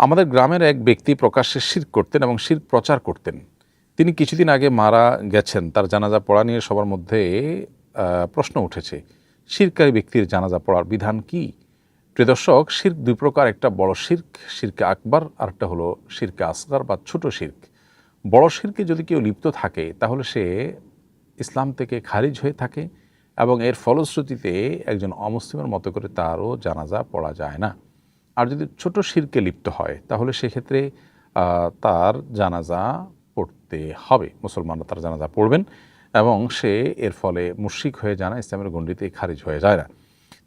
আমাদের গ্রামের এক ব্যক্তি প্রকাশ্যে শিরক করতেন এবং শিরক প্রচার করতেন। তিনি কিছুদিন আগে মারা গেছেন। তার জানাজা পড়া নিয়ে সবার মধ্যে প্রশ্ন উঠেছে, শিরকারী ব্যক্তির জানাজা পড়ার বিধান কি? প্রিয় দর্শক, শিরক দুই প্রকার, একটা বড় শিরক, শিরকে আকবার, আর একটা হলো শিরকে আসগার বা ছোট শিরক। বড় শিরকে যদি কেউ লিপ্ত থাকে তাহলে সে ইসলাম থেকে খারিজ হয়ে থাকে এবং এর ফলশ্রুতিতে একজন অমুসলিমের মতো করে তারও জানাজা পড়া যায় না। আর যদি ছোট শিরকে লিপ্ত হয় তাহলে সেক্ষেত্রে তার জানাজা পড়তে হবে, মুসলমানরা তার জানাজা পড়বেন এবং সে এর ফলে মুশরিক হয়ে যায় না, ইসলামের গণ্ডিতে খারিজ হয়ে যায় না।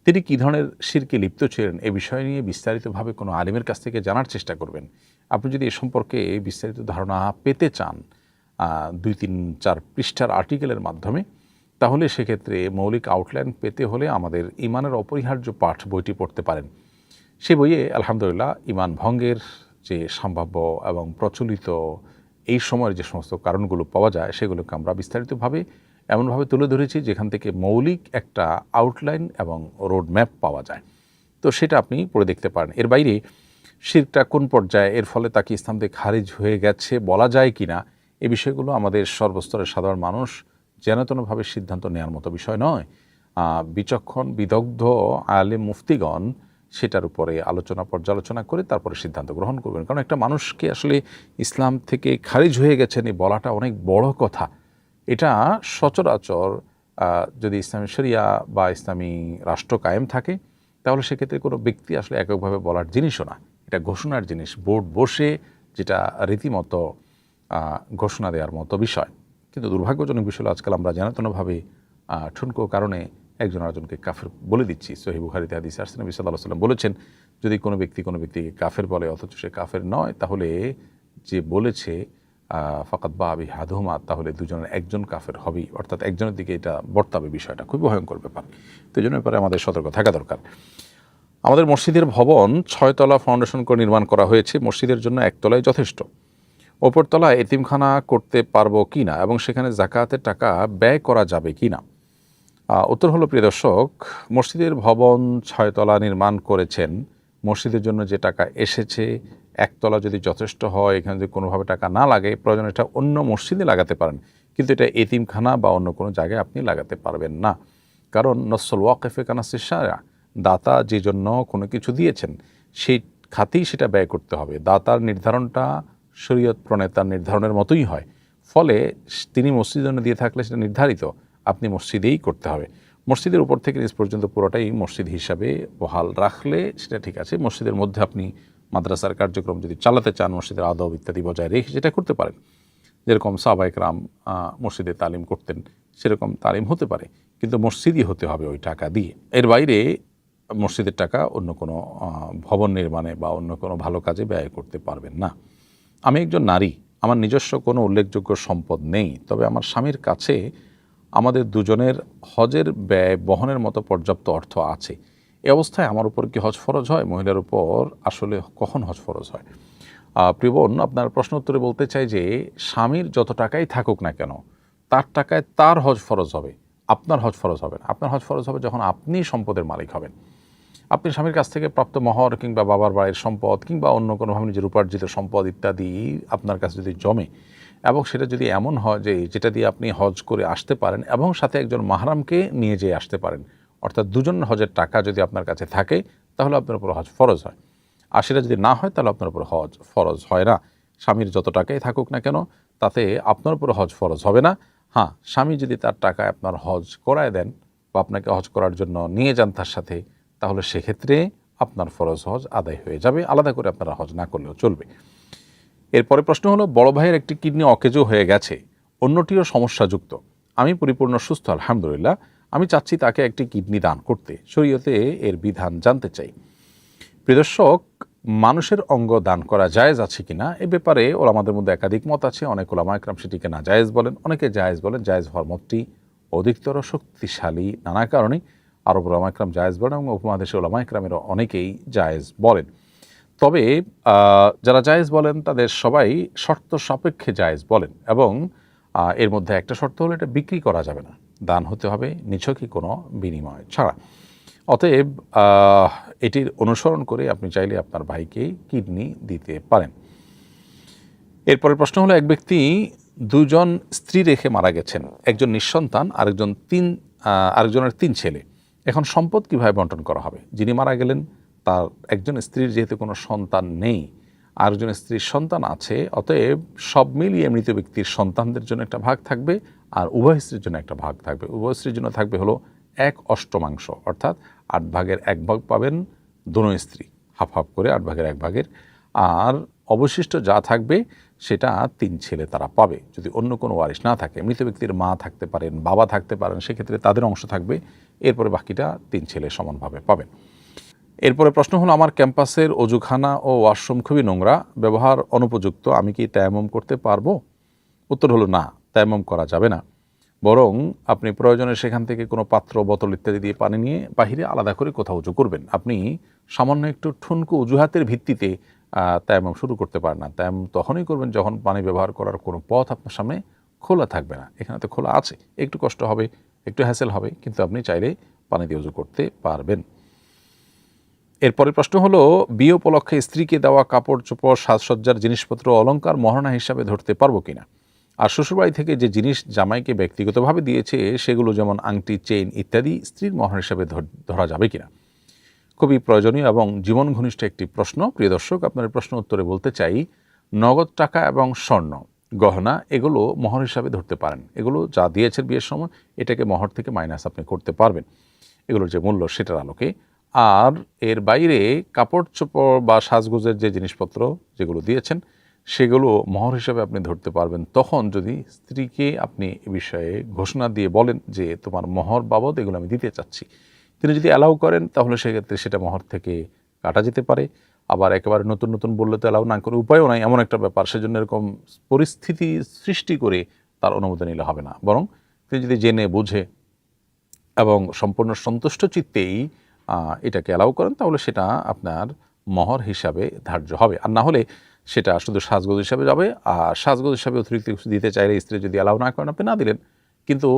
তিনি কী ধরনের শিরকে লিপ্ত ছিলেন এ বিষয় নিয়ে বিস্তারিতভাবে কোনো আলিমের কাছ থেকে জানার চেষ্টা করবেন। আপনি যদি এ সম্পর্কে বিস্তারিত ধারণা পেতে চান 2-3-4 পৃষ্ঠার আর্টিকেলের মাধ্যমে, তাহলে সেক্ষেত্রে মৌলিক আউটলাইন পেতে হলে আমাদের ইমানের অপরিহার্য পাঠ বইটি পড়তে পারেন। সে বইয়ে আলহামদুলিল্লাহ ইমান ভঙ্গের যে সম্ভাব্য এবং প্রচলিত এই সময়ের যে সমস্ত কারণগুলো পাওয়া যায় সেগুলোকে আমরা বিস্তারিতভাবে এমনভাবে তুলে ধরেছি যেখান থেকে মৌলিক একটা আউটলাইন এবং রোড ম্যাপ পাওয়া যায়। তো সেটা আপনি পড়ে দেখতে পারেন। এর বাইরে শিরকটা কোন পর্যায়ে, এর ফলে তাকে ইসলাম থেকে খারিজ হয়ে গেছে বলা যায় কি না, এই বিষয়গুলো আমাদের সর্বস্তরের সাধারণ মানুষ যেনতেনভাবে সিদ্ধান্ত নেওয়ার মতো বিষয় নয়। বিচক্ষণ বিদগ্ধ আলেম মুফতিগণ সেটার উপরে আলোচনা পর্যালোচনা করে তারপরে সিদ্ধান্ত গ্রহণ করবেন। কারণ একটা মানুষকে আসলে ইসলাম থেকে খারিজ হয়ে গেছেন এই বলাটা অনেক বড় কথা। এটা সচরাচর যদি ইসলামী শরিয়া বা ইসলামী রাষ্ট্র কায়েম থাকে তাহলে সেক্ষেত্রে কোনো ব্যক্তি আসলে এককভাবে বলার জিনিসও না, এটা ঘোষণার জিনিস, বোর্ড বসে যেটা রীতিমতো ঘোষণা দেওয়ার মতো বিষয়। কিন্তু দুর্ভাগ্যজনক বিষয় হলো আজকাল আমরা জানাতনভাবে ঠুনকো কারণে একজন আরেকজনকে কাফের বলে দিচ্ছি। সহিহ বুখারীতে হাদিস আসছে, নবী সাল্লাল্লাহু আলাইহি ওয়াসাল্লাম বলেছেন, যদি কোনো ব্যক্তি কোনো ব্যক্তিকে কাফের বলে অথচ সে কাফের নয়, তাহলে যে বলেছে ফাকাত বা আবি হাদুমা, তাহলে দুজনের একজন কাফের হবেই, অর্থাৎ একজনের দিকে এটা বর্তাবে। বিষয়টা খুবই ভয়ঙ্কর ব্যাপার। তো এই জন্য ব্যাপারে আমাদের সতর্ক থাকা দরকার। আমাদের মসজিদের ভবন 6 তলা ফাউন্ডেশন করে নির্মাণ করা হয়েছে। মসজিদের জন্য 1 তলাই যথেষ্ট। ওপরতলায় এতিমখানা করতে পারবো কি না এবং সেখানে যাকাতের টাকা ব্যয় করা যাবে কি না? উত্তর হলো, প্রিয় দর্শক, মসজিদের ভবন 6 তলা নির্মাণ করেছেন, মসজিদের জন্য যে টাকা এসেছে 1 তলা যদি যথেষ্ট হয়, এখানে যদি কোনোভাবে টাকা না লাগে, প্রয়োজন এটা অন্য মসজিদে লাগাতে পারেন, কিন্তু এটা এতিমখানা বা অন্য কোনো জায়গায় আপনি লাগাতে পারবেন না। কারণ নসল ওয়াকিফে কানাসির সারা, দাতা যে জন্য কোনো কিছু দিয়েছেন সেই খাতেই সেটা ব্যয় করতে হবে। দাতার নির্ধারণটা শরীয়ত প্রণেতার নির্ধারণের মতোই হয়। ফলে তিনি মসজিদের জন্য দিয়ে থাকলে সেটা নির্ধারিত আপনি মসজিদেই করতে হবে। মসজিদের উপর থেকে নিচ পর্যন্ত পুরোটাই মসজিদ হিসাবে বহাল রাখলে সেটা ঠিক আছে। মসজিদের মধ্যে আপনি মাদ্রাসার কার্যক্রম যদি চালাতে চান, মসজিদের আদব ইত্যাদি বজায় রেখে যেটা করতে পারেন, যেরকম সাহাবায়ে কেরাম মসজিদে তালিম করতেন সেরকম তালিম হতে পারে, কিন্তু মসজিদই হতে হবে ওই টাকা দিয়ে। এর বাইরে মসজিদের টাকা অন্য কোনো ভবন নির্মাণে বা অন্য কোনো ভালো কাজে ব্যয় করতে পারবেন না। আমি একজন নারী, আমার নিজস্ব কোনো উল্লেখযোগ্য সম্পদ নেই, তবে আমার স্বামীর কাছে আমাদের দুজনের হজের ব্যয় বহনের মতো পর্যাপ্ত অর্থ আছে। এই অবস্থায় আমার উপর কি হজ ফরজ হয়? মহিলার উপর আসলে কখন হজ ফরজ হয়? প্রিয় বোন, আপনার প্রশ্ন উত্তরে বলতে চাই যে স্বামীর যত টাকাই থাকুক না কেন, তার টাকায় তার হজ ফরজ হবে, আপনার হজ ফরজ হবে না। আপনার হজ ফরজ হবে যখন আপনি সম্পদের মালিক হবেন। আপনি স্বামীর কাছ থেকে প্রাপ্ত মহর কিংবা বাবার বাড়ির সম্পদ কিংবা অন্য কোনোভাবে নিজের উপার্জিত সম্পদ ইত্যাদি আপনার কাছে যদি জমে এবং সেটা যদি এমন হয় যে যেটা দিয়ে আপনি হজ করে আসতে পারেন এবং সাথে একজন মাহরামকে নিয়ে যেয়ে আসতে পারেন, অর্থাৎ দুজন হজের টাকা যদি আপনার কাছে থাকে তাহলে আপনার উপর হজ ফরজ হয়। আর সেটা যদি না হয় তাহলে আপনার উপর হজ ফরজ হয় না। স্বামীর যত টাকাই থাকুক না কেন তাতে আপনার উপর হজ ফরজ হবে না। হ্যাঁ, স্বামী যদি তার টাকায় আপনার হজ করায় দেন বা আপনাকে হজ করার জন্য নিয়ে যান তার সাথে, তাহলে সেক্ষেত্রে আপনার ফরজ হজ আদায় হয়ে যাবে, আলাদা করে আপনারা হজ না করলেও চলবে। এরপরে প্রশ্ন হলো, বড় ভাইয়ের একটি কিডনি অকেজো হয়ে গেছে, অন্যটিও সমস্যাযুক্ত। আমি পরিপূর্ণ সুস্থ আলহামদুলিল্লাহ। আমি চাচ্ছি তাকে একটি কিডনি দান করতে, শরীয়তে এর বিধান জানতে চাই। প্রিয় দর্শক, মানুষের অঙ্গ দান করা জায়েজ আছে কিনা এ ব্যাপারে ওলামাদের মধ্যে একাধিক মত আছে। অনেক ওলামা একরাম সেটিকে না জায়েজ বলেন, অনেকে জায়েজ বলেন। জায়েজ হওয়ার মতটি অধিকতর শক্তিশালী নানা কারণে। আরব ওলামা একরাম জায়েজ বলেন এবং উপমহাদেশের ওলামা একরামেরও অনেকেই জায়েজ বলেন। তবে যারা জায়েজ বলেন তাদের সবাই শর্ত সাপেক্ষে জায়েজ বলেন এবং এর মধ্যে একটা শর্ত হলো এটা বিক্রি করা যাবে না, দান হতে হবে নিছকই কোনো বিনিময় ছাড়া। অতএব এটির অনুসরণ করে আপনি চাইলে আপনার ভাইকে কিডনি দিতে পারেন। এরপরের প্রশ্ন হলো, এক ব্যক্তি দুজন স্ত্রী রেখে মারা গেছেন, একজন নিঃসন্তান, আরেকজনের 3 ছেলে। এখন সম্পদ কিভাবে বন্টন করা হবে? যিনি মারা গেলেন তার একজন স্ত্রীর যেহেতু কোনো সন্তান নেই, আরেকজন স্ত্রীর সন্তান আছে, অতএব সব মিলিয়ে মৃত ব্যক্তির সন্তানদের জন্য একটা ভাগ থাকবে আর উভয় স্ত্রীর জন্য একটা ভাগ থাকবে। উভয় স্ত্রীর জন্য থাকবে হলো 1/8, অর্থাৎ 8 ভাগের 1 ভাগ পাবেন দুনো স্ত্রী, হাফ হাফ করে 8 ভাগের 1 ভাগের। আর অবশিষ্ট যা থাকবে সেটা 3 ছেলে তারা পাবে, যদি অন্য কোনো ওয়ারিশ না থাকে। মৃত ব্যক্তির মা থাকতে পারেন, বাবা থাকতে পারেন, সেক্ষেত্রে তাদের অংশ থাকবে, এরপরে বাকিটা 3 ছেলে সমানভাবে পাবেন। এরপরে প্রশ্ন হলো, আমার ক্যাম্পাসের অজুখানা ও ওয়াশরুম খুবই নোংরা, ব্যবহার অনুপযুক্ত, আমি কি তায়াম্মুম করতে পারবো? উত্তর হলো না, তায়াম্মুম করা যাবে না। বরং আপনি প্রয়োজনে সেখান থেকে কোনো পাত্র, বোতল ইত্যাদি দিয়ে পানি নিয়ে বাহিরে আলাদা করে কোথাও উজু করবেন। আপনি সামান্য একটু ঠুনকো অজুহাতের ভিত্তিতে তায়াম্মুম শুরু করতে পারেন না। তায়াম্মুম তখনই করবেন যখন পানি ব্যবহার করার কোনো পথ আপনার সামনে খোলা থাকবে না। এখানে তো খোলা আছে, একটু কষ্ট হবে, একটু হ্যাসেল হবে, কিন্তু আপনি চাইলে পানি দিয়ে উজু করতে পারবেন। এরপরের প্রশ্ন হলো, বিয়ে উপলক্ষে স্ত্রীকে দেওয়া কাপড় চোপড়, সাজসজ্জার জিনিসপত্র অলংকার মহারণা হিসাবে ধরতে পারবো কিনা? আর শ্বশুরবাড়ি থেকে যে জিনিস জামাইকে ব্যক্তিগতভাবে দিয়েছে সেগুলো যেমন আংটি, চেইন ইত্যাদি স্ত্রীর মহারণা হিসাবে ধরা যাবে কিনা? খুবই প্রয়োজনীয় এবং জীবন ঘনিষ্ঠ একটি প্রশ্ন। প্রিয় দর্শক, আপনার প্রশ্ন উত্তরে বলতে চাই, নগদ টাকা এবং স্বর্ণ গহনা এগুলো মহর হিসাবে ধরতে পারেন। এগুলো যা দিয়েছেন বিয়ের সময়, এটাকে মহর থেকে মাইনাস আপনি করতে পারবেন এগুলোর যে মূল্য সেটার আলোকে। আর এর বাইরে কাপড় চোপড় বা সাজগোজের যে জিনিসপত্র যেগুলো দিয়েছেন সেগুলো মহর হিসাবে আপনি ধরতে পারবেন তখন যদি স্ত্রীকে আপনি এ বিষয়ে ঘোষণা দিয়ে বলেন যে তোমার মহর বাবদ এগুলো আমি দিতে চাচ্ছি। তিনি যদি অ্যালাউ করেন তাহলে সেক্ষেত্রে সেটা মহর থেকে কাটা যেতে পারে। আবার একেবারে নতুন নতুন বললে তো অ্যালাউ না করে উপায়ও নাই, এমন একটা ব্যাপার, সেজন্য এরকম পরিস্থিতি সৃষ্টি করে তার অনুমতি নিলে হবে না। বরং তিনি যদি জেনে বুঝে এবং সম্পূর্ণ সন্তুষ্ট চিত্তেই এটাকে অ্যালাউ করেন তাহলে সেটা আপনার মহর হিসাবে ধার্য হবে। আর না হলে সেটা শুধু সাজগোজ হিসাবে যাবে। আর সাজগোজ হিসাবে অতিরিক্ত কিছু দিতে চাইলে স্ত্রী যদি অ্যালাউ না করেন আপনি না দিলেন, কিন্তু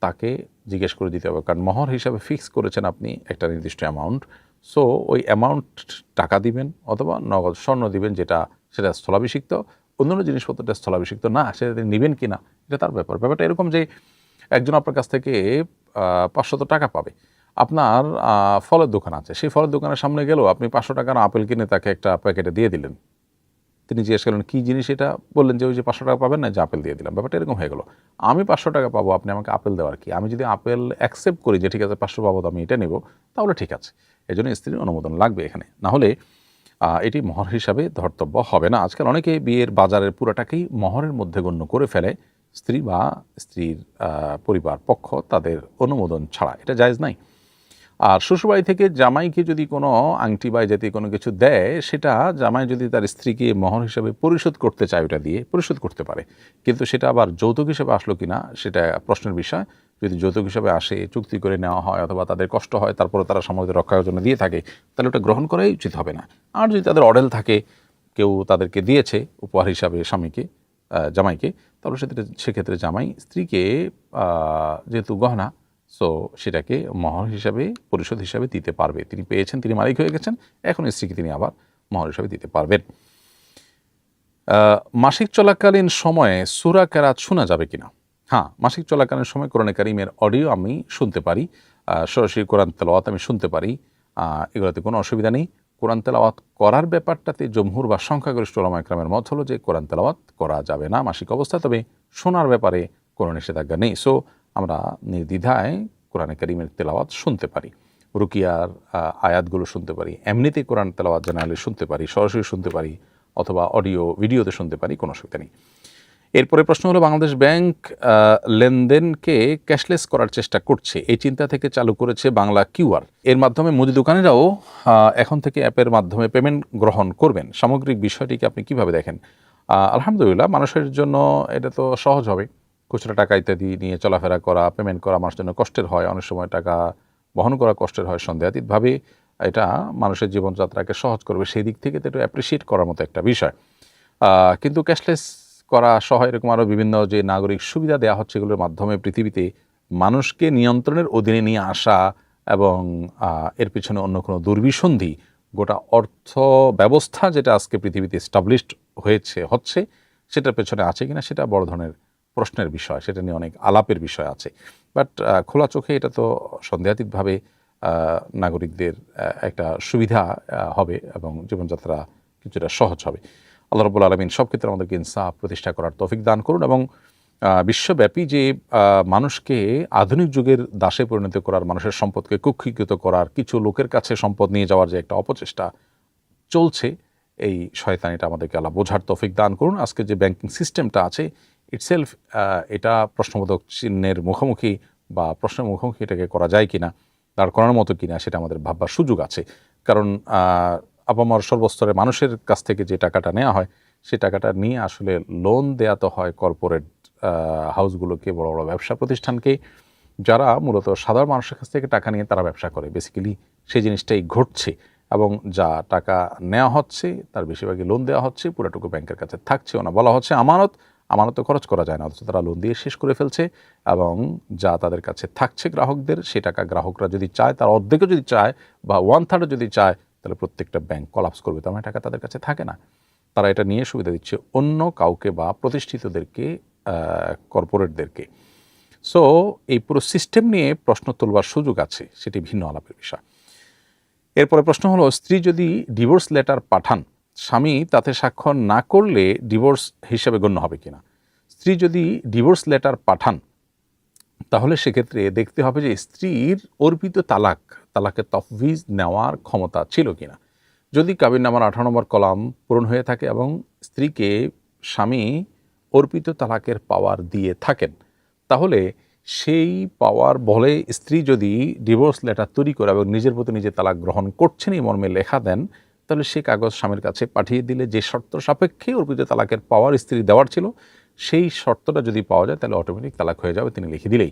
তাকে জিজ্ঞেস করে দিতে হবে, কারণ মহর হিসাবে ফিক্স করেছেন আপনি একটা নির্দিষ্ট অ্যামাউন্ট। সো ওই অ্যামাউন্ট টাকা দিবেন অথবা নগদ স্বর্ণ দিবেন, সেটা স্থলাভিষিক্ত। অন্যান্য জিনিসপত্রটা স্থলাভিষিক্ত না, সেটা তিনি নেবেন কি না এটা তার ব্যাপার। ব্যাপারটা এরকম যে একজন আপনার কাছ থেকে 500 টাকা পাবে, আপনার ফলের দোকান আছে, সেই ফলের দোকানের সামনে গেলেও আপনি 500 টাকার আপেল কিনে তাকে একটা প্যাকেটে দিয়ে দিলেন। তিনি জিজ্ঞেস করলেন কী জিনিস এটা, বললেন যে ওই যে 500 টাকা পাবেন না, যে আপেল দিয়ে দিলাম। ব্যাপারটা এরকম হয়ে গেল, আমি 500 টাকা পাবো, আপনি আমাকে আপেল দেওয়ার কি? আমি যদি আপেল অ্যাকসেপ্ট করি যে ঠিক আছে 500 পাবো তো আমি এটা নেব, তাহলে ঠিক আছে। এই জন্য স্ত্রীর অনুমোদন লাগবে এখানে, না হলে এটি মহর হিসাবে ধর্তব্য হবে না। আজকাল অনেকে বিয়ের বাজারের পুরাটাকেই মহরের মধ্যে গণ্য করে ফেলে, স্ত্রী বা স্ত্রীর পরিবার পক্ষ তাদের অনুমোদন ছাড়া, এটা জায়েজ নাই। আর শ্বশুরবাড়ি থেকে জামাইকে যদি কোনো আংটি বা জাতীয় কোনো কিছু দেয়, সেটা জামাই যদি তার স্ত্রীকে মহর হিসাবে পরিশোধ করতে চায় ওটা দিয়ে পরিশোধ করতে পারে, কিন্তু সেটা আবার যৌতুক হিসাবে আসলো কিনা সেটা প্রশ্নের বিষয়। যদি যৌতুক হিসাবে আসে, চুক্তি করে নেওয়া হয় অথবা তাদের কষ্ট হয় তারপরে তারা সমাজে রক্ষার জন্য দিয়ে থাকে, তাহলে ওটা গ্রহণ করাই উচিত হবে না। আর যদি তাদের অডেল থাকে, কেউ তাদেরকে দিয়েছে উপহার হিসাবে স্বামীকে, জামাইকে, তাহলে সেক্ষেত্রে জামাই স্ত্রীকে যেহেতু গহনা, সো সেটাকে মহর হিসাবে পরিশোধ হিসাবে দিতে পারবে। তিনি পেয়েছেন, তিনি মালিক হয়ে গেছেন, এখন স্ত্রীকে তিনি আবার মহর হিসাবে দিতে পারবেন। মাসিক চলাকালীন সময়ে সূরা কেরাত শোনা যাবে কিনা? হ্যাঁ, মাসিক চলাকালীন সময় কোরআনে কারিমের অডিও আমি শুনতে পারি, সরাসরি কোরআন তেলাওয়াত আমি শুনতে পারি, এগুলোতে কোনো অসুবিধা নেই। কোরআন তেলাওয়াত করার ব্যাপারটাতে জমহুর বা সংখ্যাগরিষ্ঠ উলামা ইকরামের মত হলো যে কোরআন তেলাওয়াত করা যাবে না মাসিক অবস্থায়, তবে শোনার ব্যাপারে কোনো নিষেধাজ্ঞা নেই। সো আমরা নির্দ্বিধায় কোরআনে কারিমের তেলাওয়াত শুনতে পারি, রুকিয়ার আয়াতগুলো শুনতে পারি, এমনিতে কোরআন তেলাওয়াত জানালে শুনতে পারি, সরাসরি শুনতে পারি অথবা অডিও ভিডিওতে শুনতে পারি, কোনো অসুবিধা নেই। এরপরে প্রশ্ন হলো, বাংলাদেশ ব্যাংক লেনদেনকে ক্যাশলেস করার চেষ্টা করছে, এই চিন্তা থেকে চালু করেছে বাংলা কিউআর। এর মাধ্যমে মুদি দোকানিরাও এখন থেকে অ্যাপের মাধ্যমে পেমেন্ট গ্রহণ করবেন। সামগ্রিক বিষয়টিকে আপনি কিভাবে দেখেন? আলহামদুলিল্লাহ, মানুষের জন্য এটা তো সহজ হবে। খুচরা টাকা ইত্যাদি নিয়ে চলাফেরা করা, পেমেন্ট করা মানুষের জন্য কষ্টের হয়, অনেক সময় টাকা বহন করা কষ্টের হয়। সন্দেহাতীতভাবে এটা মানুষের জীবনযাত্রাকে সহজ করবে, সেই দিক থেকে তো একটু অ্যাপ্রিসিয়েট করার মতো একটা বিষয়। কিন্তু ক্যাশলেস করা সহ এরকম আরও বিভিন্ন যে নাগরিক সুবিধা দেওয়া হচ্ছে, এগুলোর মাধ্যমে পৃথিবীতে মানুষকে নিয়ন্ত্রণের অধীনে নিয়ে আসা এবং এর পিছনে অন্য কোনো দুর্বিসন্ধি, গোটা অর্থ ব্যবস্থা যেটা আজকে পৃথিবীতে এস্টাবলিশড হচ্ছে সেটার পেছনে আছে কিনা সেটা বড় ধরনের প্রশ্নের বিষয়, সেটা নিয়ে অনেক আলাপের বিষয় আছে। বাট খোলা চোখে এটা তো সন্দেহাতীতভাবে নাগরিকদের একটা সুবিধা হবে এবং জীবনযাত্রা কিছুটা সহজ হবে। আল্লাহ রাব্বুল আলামিন সব ক্ষেত্রে আমাদেরকে ইনসাফ প্রতিষ্ঠা করার তৌফিক দান করুন এবং বিশ্বব্যাপী যে মানুষকে আধুনিক যুগের দাসে পরিণত করার, মানুষের সম্পদকে কুক্ষিগত করার, কিছু লোকের কাছে সম্পদ নিয়ে যাওয়ার যে একটা অপচেষ্টা চলছে, এই শয়তানিটা আমাদেরকে আল্লাহ বোঝার তৌফিক দান করুন। আজকে যে ব্যাংকিং সিস্টেমটা আছে ইটসেলফ এটা প্রশ্নবোধক চিহ্নের মুখোমুখি বা প্রশ্নের মুখোমুখি এটাকে করা যায় কিনা, দাঁড় করানোর মতো কিনা সেটা আমাদের ভাববার সুযোগ আছে। কারণ আপামর সর্বস্তরের মানুষের কাছ থেকে যে টাকাটা নেওয়া হয় সে টাকাটা নিয়ে আসলে লোন দেয়া তো হয় কর্পোরেট হাউসগুলোকে, বড় বড় ব্যবসা প্রতিষ্ঠানকে, যারা মূলত সাধারণ মানুষের কাছ থেকে টাকা নিয়ে তারা ব্যবসা করে। বেসিক্যালি সেই জিনিসটাই ঘটছে এবং যা টাকা নেওয়া হচ্ছে তার বেশিরভাগই লোন দেওয়া হচ্ছে, পুরোটুকু ব্যাংকের কাছে থাকছেও না। বলা হচ্ছে আমানত খরচ করা যায় না, অথচ তারা লোন দিয়ে শেষ করে ফেলছে এবং যা তাদের কাছে থাকছে গ্রাহকদের, সে টাকা গ্রাহকরা যদি চায়, তার অর্ধেকও যদি চায় বা 1/3 যদি চায়, তাহলে প্রত্যেকটা ব্যাংক কলাপস করবে। তার মানে টাকা তাদের কাছে থাকে না, তারা এটা নিয়ে সুবিধা দিচ্ছে অন্য কাউকে বা প্রতিষ্ঠিতদেরকে, কর্পোরেটদেরকে। সো এই পুরো সিস্টেম নিয়ে প্রশ্ন তোলবার সুযোগ আছে, সেটি ভিন্ন আলাপের বিষয়। এরপরে প্রশ্ন হলো, স্ত্রী যদি ডিভোর্স লেটার পাঠান, স্বামী তাতে স্বাক্ষর না করলে ডিভোর্স হিসেবে গণ্য হবে কিনা? স্ত্রী যদি ডিভোর্স লেটার পাঠান তাহলে সেক্ষেত্রে দেখতে হবে যে স্ত্রীর অর্পিত তালাকের তফবিজ নেওয়ার ক্ষমতা ছিল কিনা। যদি কাবিননামার 18 নম্বর কলাম পূরণ হয়ে থাকে এবং স্ত্রীকে স্বামী অর্পিত তালাকের পাওয়ার দিয়ে থাকেন, তাহলে সেই পাওয়ার বলে স্ত্রী যদি ডিভোর্স লেটার তৈরি করে এবং নিজের প্রতি নিজে তালাক গ্রহণ করছেন এই মর্মে লেখা দেন, তাহলে সেই কাগজ স্বামীর কাছে পাঠিয়ে দিলে যে শর্ত সাপেক্ষে অর্পিত তালাকের পাওয়ার স্ত্রী দেওয়ার ছিল সেই শর্তটা যদি পাওয়া যায় তাহলে অটোমেটিক তালাক হয়ে যাবে, তিনি লিখে দিলেই।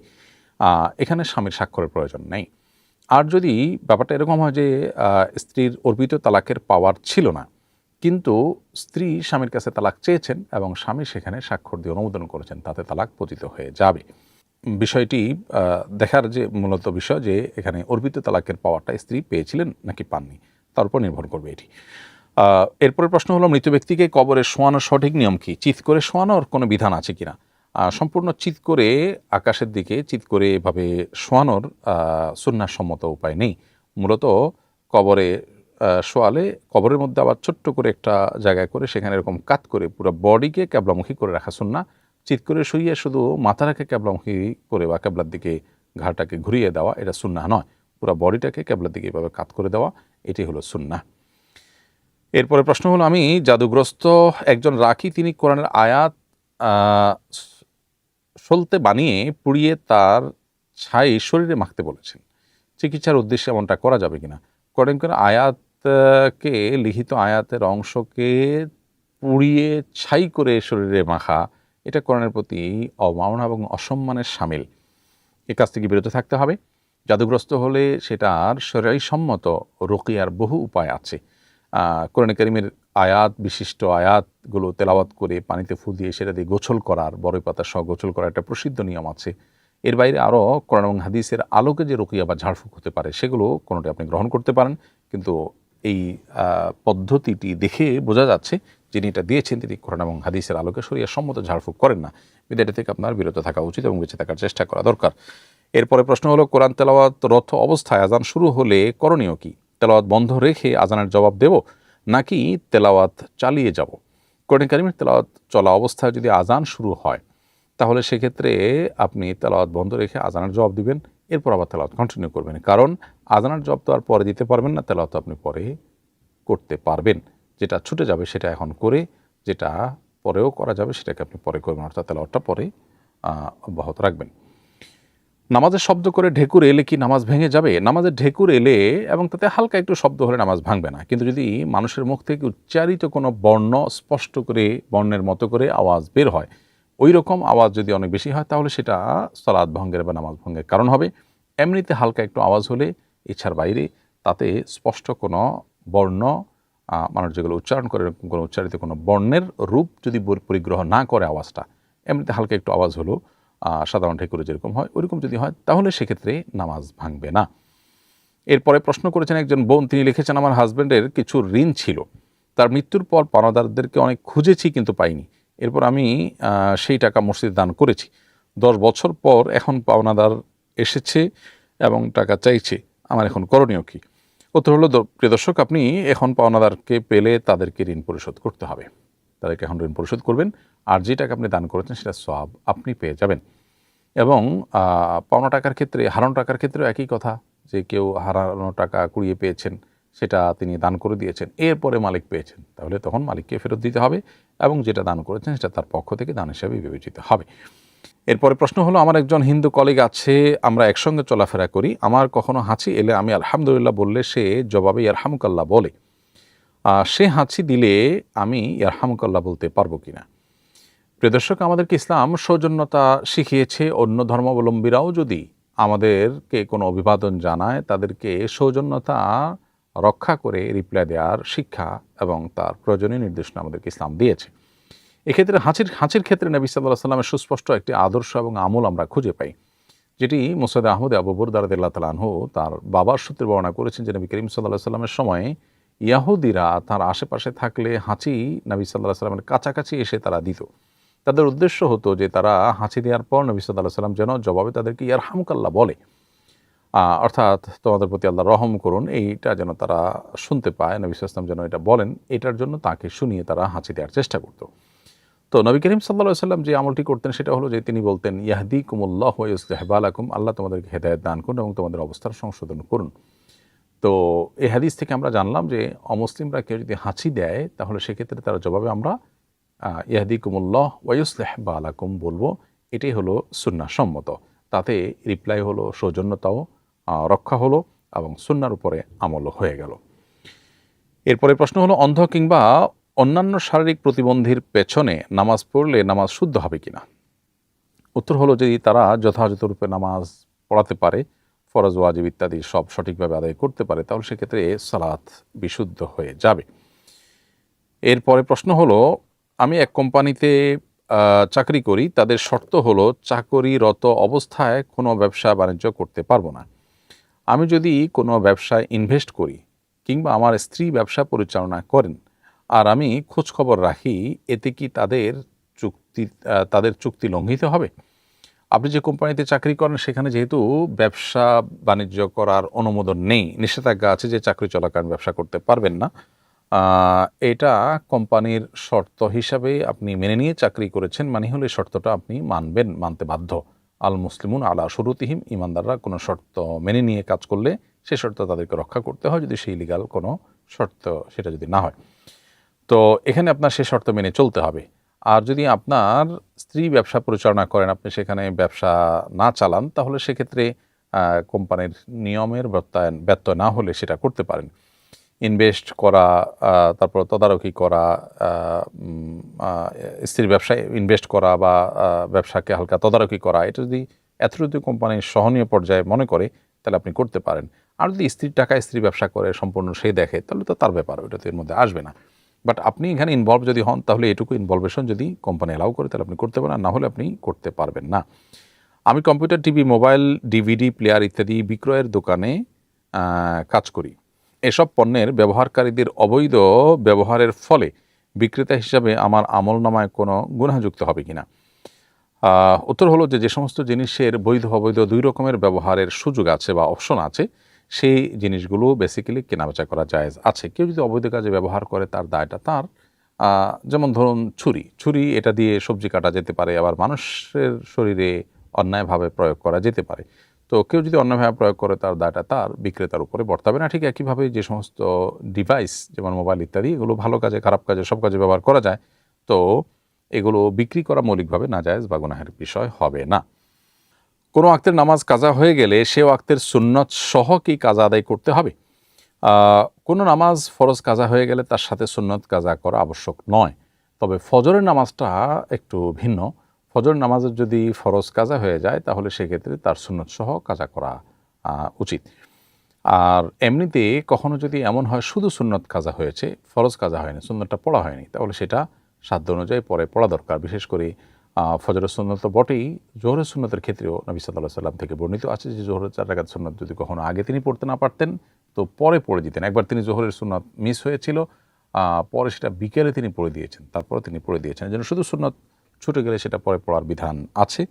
এখানে স্বামীর স্বাক্ষরের প্রয়োজন নেই। আর যদি ব্যাপারটা এরকম হয় যে স্ত্রীর অর্পিত তালাকের পাওয়ার ছিল না, কিন্তু স্ত্রী স্বামীর কাছে তালাক চেয়েছেন এবং স্বামী সেখানে স্বাক্ষর দিয়ে অনুমোদন করেছেন, তাতে তালাক পতিত হয়ে যাবে। বিষয়টি দেখার যে মূলত বিষয় যে এখানে অর্পিত তালাকের পাওয়ারটা স্ত্রী পেয়েছিলেন নাকি পাননি, তার উপর নির্ভর করবে এটি। এরপরের প্রশ্ন হলো, মৃত ব্যক্তিকে কবরে শোয়ানোর সঠিক নিয়ম কি? চিৎ করে শোয়ানোর কোনো বিধান আছে কিনা? সম্পূর্ণ চিৎ করে আকাশের দিকে চিৎ করে এভাবে শোয়ানোর সুন্নাহসম্মত উপায় নেই। মূলত কবরে শোয়ালে কবরের মধ্যে আবার ছোট্ট করে একটা জায়গায় করে সেখানে এরকম কাত করে পুরো বডিকে ক্যাবলামুখী করে রাখা সুন্নাহ। চিৎ করে শুইয়ে শুধু মাথাটাকে ক্যাবলামুখী করে বা ক্যাবলার দিকে ঘাড়টাকে ঘুরিয়ে দেওয়া এটা সুন্নাহ নয়, পুরো বডিটাকে ক্যাবলার দিকে এভাবে কাত করে দেওয়া এটি হলো সুন্নাহ। এরপরে প্রশ্ন হলো, আমি জাদুগ্রস্ত একজন রাখি, তিনি কোরআনের আয়াত সলতে বানিয়ে পুড়িয়ে তার ছাই শরীরে মাখতে বলেছেন, চিকিৎসার উদ্দেশ্যে এমনটা করা যাবে কিনা? কোরআন করে আয়াতকে, লিখিত আয়াতের অংশকে পুড়িয়ে ছাই করে শরীরে মাখা, এটা কোরআনের প্রতি অবমাননা এবং অসম্মানের শামিল। এ কাজ থেকে বিরত থাকতে হবে। জাদুগ্রস্ত হলে সেটার শরীয়ী সম্মত রুকিয়ার বহু উপায় আছে। কোরআন কারীমের আয়াত, বিশিষ্ট আয়াতগুলো তেলাওয়াত করে পানিতে ফু দিয়ে সেটা দিয়ে গোসল করার, বড়ই পাতা সহ গোসল করার একটা প্রসিদ্ধ নিয়ম আছে। এর বাইরে আরও কোরআন এবং হাদিসের আলোকে যে রুকিয়া বা ঝাড়ফুঁক হতে পারে সেগুলো কোনোটি আপনি গ্রহণ করতে পারেন, কিন্তু এই পদ্ধতিটি দেখে বোঝা যাচ্ছে যিনি এটা দিয়েছেন তিনি কোরআন এবং হাদিসের আলোকে শরীয়ত সম্মত ঝাড়ফুঁক করেন না। বিধায় থেকে আপনার বিরত থাকা উচিত এবং বেঁচে থাকার চেষ্টা করা দরকার। এরপরে প্রশ্ন হলো, কোরআন তেলাওয়াতরত অবস্থায় আজান শুরু হলে করণীয় কি? তেলাওয়াত বন্ধ রেখে আজানের জবাব দেব নাকি তেলাওয়াত চালিয়ে যাব? কোরআন কারীমের তেলাওয়াত চলা অবস্থায় যদি আজান শুরু হয় তাহলে সেক্ষেত্রে আপনি তেলাওয়াত বন্ধ রেখে আজানের জবাব দিবেন, এরপর আবার তেলাওয়াত কন্টিনিউ করবেন। কারণ আজানের জবাব তো আর পরে দিতে পারবেন না, তেলাওয়াত আপনি পরে করতে পারবেন। যেটা ছুটে যাবে সেটা এখন করে, যেটা পরেও করা যাবে সেটাকে আপনি পরে করবেন, অর্থাৎ তেলাওয়াতটা পরে অব্যাহত রাখবেন। নামাজের শব্দ করে ঢেকুর এলে কি নামাজ ভেঙে যাবে? নামাজের ঢেকুর এলে এবং তাতে হালকা একটু শব্দ হলে নামাজ ভাঙবে না, কিন্তু যদি মানুষের মুখ থেকে উচ্চারিত কোনো বর্ণ স্পষ্ট করে বর্ণের মতো করে আওয়াজ বের হয়, ওই রকম আওয়াজ যদি অনেক বেশি হয় তাহলে সেটা সালাত ভঙ্গের বা নামাজ ভঙ্গের কারণ হবে। এমনিতে হালকা একটু আওয়াজ হলে, ইচ্ছার বাইরে, তাতে স্পষ্ট কোনো বর্ণ মানুষ যেগুলো উচ্চারণ করে এরকম কোনো উচ্চারিত কোনো বর্ণের রূপ যদি পরিগ্রহ না করে আওয়াজটা, এমনিতে হালকা একটু আওয়াজ হলো সাধারণ ঢেকুরে যেরকম হয় ওইরকম যদি হয় তাহলে সেক্ষেত্রে নামাজ ভাঙবে না। এরপরে প্রশ্ন করেছেন একজন বোন, তিনি লিখেছেন, আমার হাজব্যান্ডের কিছু ঋণ ছিল, তার মৃত্যুর পর পাওনাদারদেরকে অনেক খুঁজেছি কিন্তু পাইনি। এরপর আমি সেই টাকা মসজিদে দান করেছি। 10 বছর পর এখন পাওনাদার এসেছে এবং টাকা চাইছে, আমার এখন করণীয় কী? উত্তর হলো, প্রিয় দর্শক, আপনি এখন পাওনাদারকে পেলে তাদেরকে ঋণ পরিশোধ করতে হবে। তাদেরকে এখন ঋণ পরিশোধ করবেন, আর যে টাকা আপনি দান করেছেন সেটা সওয়াব আপনি পেয়ে যাবেন। এবং পাওনা টাকার ক্ষেত্রে, হারানো টাকার ক্ষেত্রেও একই কথা, যে কেউ হারানো টাকা কুড়িয়ে পেয়েছেন, সেটা তিনি দান করে দিয়েছেন, এরপরে মালিক পেয়েছেন, তাহলে তখন মালিককে ফেরত দিতে হবে এবং যেটা দান করেছেন সেটা তার পক্ষ থেকে দান হিসাবে বিবেচিত হবে। এরপরে প্রশ্ন হলো, আমার একজন হিন্দু কলিগ আছে, আমরা একসঙ্গে চলাফেরা করি, আমার কখনো হাঁচি এলে আমি আলহামদুলিল্লাহ বললে সে জবাবে ইয়ারহামুকাল্লাহ বলে, সে হাঁচি দিলে আমি ইয়ারহামুকাল্লাহ বলতে পারবো কিনা? প্রিয় দর্শক, আমাদেরকে ইসলাম সৌজন্যতা শিখিয়েছে। অন্য ধর্মাবলম্বীরাও যদি আমাদেরকে কোনো অভিবাদন জানায়, তাদেরকে সৌজন্যতা রক্ষা করে রিপ্লাই দেওয়ার শিক্ষা এবং তার প্রয়োজনীয় নির্দেশনা আমাদেরকে ইসলাম দিয়েছে। এক্ষেত্রে হাঁচির ক্ষেত্রে নবী সাল্লাল্লাহু আলাইহি ওয়াসাল্লামের সুস্পষ্ট একটি আদর্শ এবং আমল আমরা খুঁজে পাই, যেটি মুসনাদে আহমদ আবু বুরদা রাদিয়াল্লাহু তাআলা আনহু তার বাবার সূত্রে বর্ণনা করেছেন যে নবী করিম সাল্লাল্লাহু আলাইহি ওয়াসাল্লামের সময়ে ইয়াহুদিরা তার আশেপাশে থাকলে হাঁচি নবী সাল্লাল্লাহু আলাইহি ওয়াসাল্লামের কাছাকাছি এসে তারা দিত। তাদের উদ্দেশ্য হতো যে তারা হাঁচি দেওয়ার পর নবী সাল্লাল্লাহু আলাইহি ওয়াসাল্লাম যেন জবাবে তাদেরকে ইয়ারহামুকাল্লাহ বলে, অর্থাৎ তোমাদের প্রতি আল্লাহ রহম করুন, এইটা যেন তারা শুনতে পায়, নবী সাল্লাল্লাহু আলাইহি ওয়াসাল্লাম যেন এটা বলেন, এটার জন্য তাকে শুনিয়ে তারা হাঁচি দেওয়ার চেষ্টা করত। তো নবী করিম সাল্লাল্লাহু আলাইহি ওয়াসাল্লাম যে আমলটি করতেন সেটা হলো যে তিনি বলতেন, ইয়াহদিকুমুল্লাহু ওয়া ইউসলিহু বালাকুম, আল্লাহ তোমাদেরকে হেদায়েত দান করুন এবং তোমাদের অবস্থার সংশোধন করুন। তো এই হাদিস থেকে আমরা জানলাম যে অমুসলিমরা কেউ যদি হাঁচি দেয় তাহলে সেক্ষেত্রে তারা জবাবে আমরা ইয়াহদিকুমুল্লাহ ওয়া ইউসলিহু বালাকুম বলবো। এটাই হলো সুন্নাহ সম্মত। তাতে রিপ্লাই হলো, সৌজন্যতাও রক্ষা হলো এবং সুন্নাহর উপরে আমলও হয়ে গেল। এরপরে প্রশ্ন হলো, অন্ধ কিংবা অন্যান্য শারীরিক প্রতিবন্ধীর পেছনে নামাজ পড়লে নামাজ শুদ্ধ হবে কিনা? উত্তর হলো, যদি তারা যথাযথ রূপে নামাজ পড়াতে পারে, ফরজ ওয়াজিব ইত্যাদি সব সঠিকভাবে আদায় করতে পারে, তাহলে সেক্ষেত্রে সালাত বিশুদ্ধ হয়ে যাবে। এরপরে প্রশ্ন হলো, আমি এক কোম্পানিতে চাকরি করি, তাদের শর্ত হলো চাকরিরত অবস্থায় কোনো ব্যবসা বাণিজ্য করতে পারবো না। আমি যদি কোনো ব্যবসায় ইনভেস্ট করি কিংবা আমার স্ত্রী ব্যবসা পরিচালনা করেন আর আমি খোঁজখবর রাখি, এতে কি তাদের চুক্তি লঙ্ঘিত হবে? আপনি যে কোম্পানিতে চাকরি করেন সেখানে যেহেতু ব্যবসা বাণিজ্য করার অনুমোদন নেই, নিষেধাজ্ঞা আছে যে চাকরি চলাকালীন ব্যবসা করতে পারবেন না, এটা কোম্পানির শর্ত হিসাবে আপনি মেনে নিয়ে চাকরি করেছেন, মানে হলে শর্তটা আপনি মানতে বাধ্য। আল মুসলিমুন আলা শুরুতিহিম, ইমানদাররা কোনো শর্ত মেনে নিয়ে কাজ করলে সে শর্ত তাদেরকে রক্ষা করতে হয়, যদি সেই লিগাল কোনো শর্ত সেটা যদি না হয়। তো এখানে আপনার সে শর্ত মেনে চলতে হবে। আর যদি আপনার স্ত্রী ব্যবসা পরিচালনা করেন, আপনি সেখানে ব্যবসা না চালান, তাহলে সেক্ষেত্রে কোম্পানির নিয়মের ব্যত্যয় না হলে সেটা করতে পারেন। ইনভেস্ট করা, তারপর তদারকি করা, স্ত্রীর ব্যবসায় ইনভেস্ট করা বা ব্যবসাকে হালকা তদারকি করা, এটা যদি এতটুকু কোম্পানির সহনীয় পর্যায়ে মনে করে তাহলে আপনি করতে পারেন। আর যদি স্ত্রীর টাকায় স্ত্রী ব্যবসা করে সম্পূর্ণ সে দেখে, তাহলে তো তার ব্যাপার, ওটা তো এর মধ্যে আসবে না। বাট আপনি এখানে ইনভলভ যদি হন, তাহলে এটুকু ইনভলভেশন যদি কোম্পানি অ্যালাউ করে তাহলে আপনি করতে পারেন, আর না হলে আপনি করতে পারবেন না। আমি computer, TV, mobile, DVD player ইত্যাদি বিক্রয়ের দোকানে কাজ করি। এসব পণ্যের ব্যবহারকারীদের অবৈধ ব্যবহারের ফলে বিক্রেতা হিসাবে আমার আমলনামায় কোনো গুনাহযুক্ত হবে কিনা? উত্তর হলো যে সমস্ত জিনিসের বৈধ অবৈধ দুই রকমের ব্যবহারের সুযোগ আছে বা অপশন আছে, সেই জিনিসগুলো বেসিক্যালি কেনাবেচা করা জায়েজ আছে। কেউ যদি অবৈধ কাজে ব্যবহার করে তার দায়টা তার। যেমন ধরুন ছুরি, এটা দিয়ে সবজি কাটা যেতে পারে, আবার মানুষের শরীরে অন্যায়ভাবে প্রয়োগ করা যেতে পারে। তো কেউ যদি অন্যায়ভাবে প্রয়োগ করে তার দায়টা তার, বিক্রেতার উপরে বর্তাবে না। ঠিক একইভাবে যে সমস্ত ডিভাইস যেমন মোবাইল ইত্যাদি, এগুলো ভালো কাজে, খারাপ কাজে, সব কাজে ব্যবহার করা যায়, তো এগুলো বিক্রি করা মৌলিকভাবে নাজায়েজ বা গুনাহের বিষয় হবে না। কোনো ওয়াক্তের নামাজ কাজা হয়ে গেলে সে ওয়াক্তের সুন্নত সহ কি কাজা আদায় করতে হবে? কোনো নামাজ ফরজ কাজা হয়ে গেলে তার সাথে সুন্নত কাজা করা আবশ্যক নয়। তবে ফজরের নামাজটা একটু ভিন্ন। ফজর নামাজের যদি ফরজ কাজা হয়ে যায় তাহলে সেক্ষেত্রে তার সুন্নত সহ কাজা করা উচিত। আর এমনিতে কখনো যদি এমন হয় শুধু সুন্নত কাজা হয়েছে, ফরজ কাজা হয়নি, সুন্নতটা পড়া হয়নি, তাহলে সেটা সাধ্য অনুযায়ী পরে পড়া দরকার। বিশেষ করে ফজরের সুন্নত তো বটেই, জোহরের সুন্নতের ক্ষেত্রেও নবী সাল্লাল্লাহু আলাইহি সাল্লাম থেকে বর্ণিত আছে যে জোহরের 4 রাকাত সুন্নত যদি কখনো আগে তিনি পড়তে না পারতেন তো পরে পড়ে দিতেন। একবার তিনি জোহরের সুন্নত মিস হয়েছিল, পরে সেটা বিকেলে তিনি পড়ে দিয়েছেন, তারপরে তিনি পড়ে দিয়েছেন। এজন্য শুধু সুন্নত ছুটে গেলে সেটা পরে পড়ার বিধান আছে,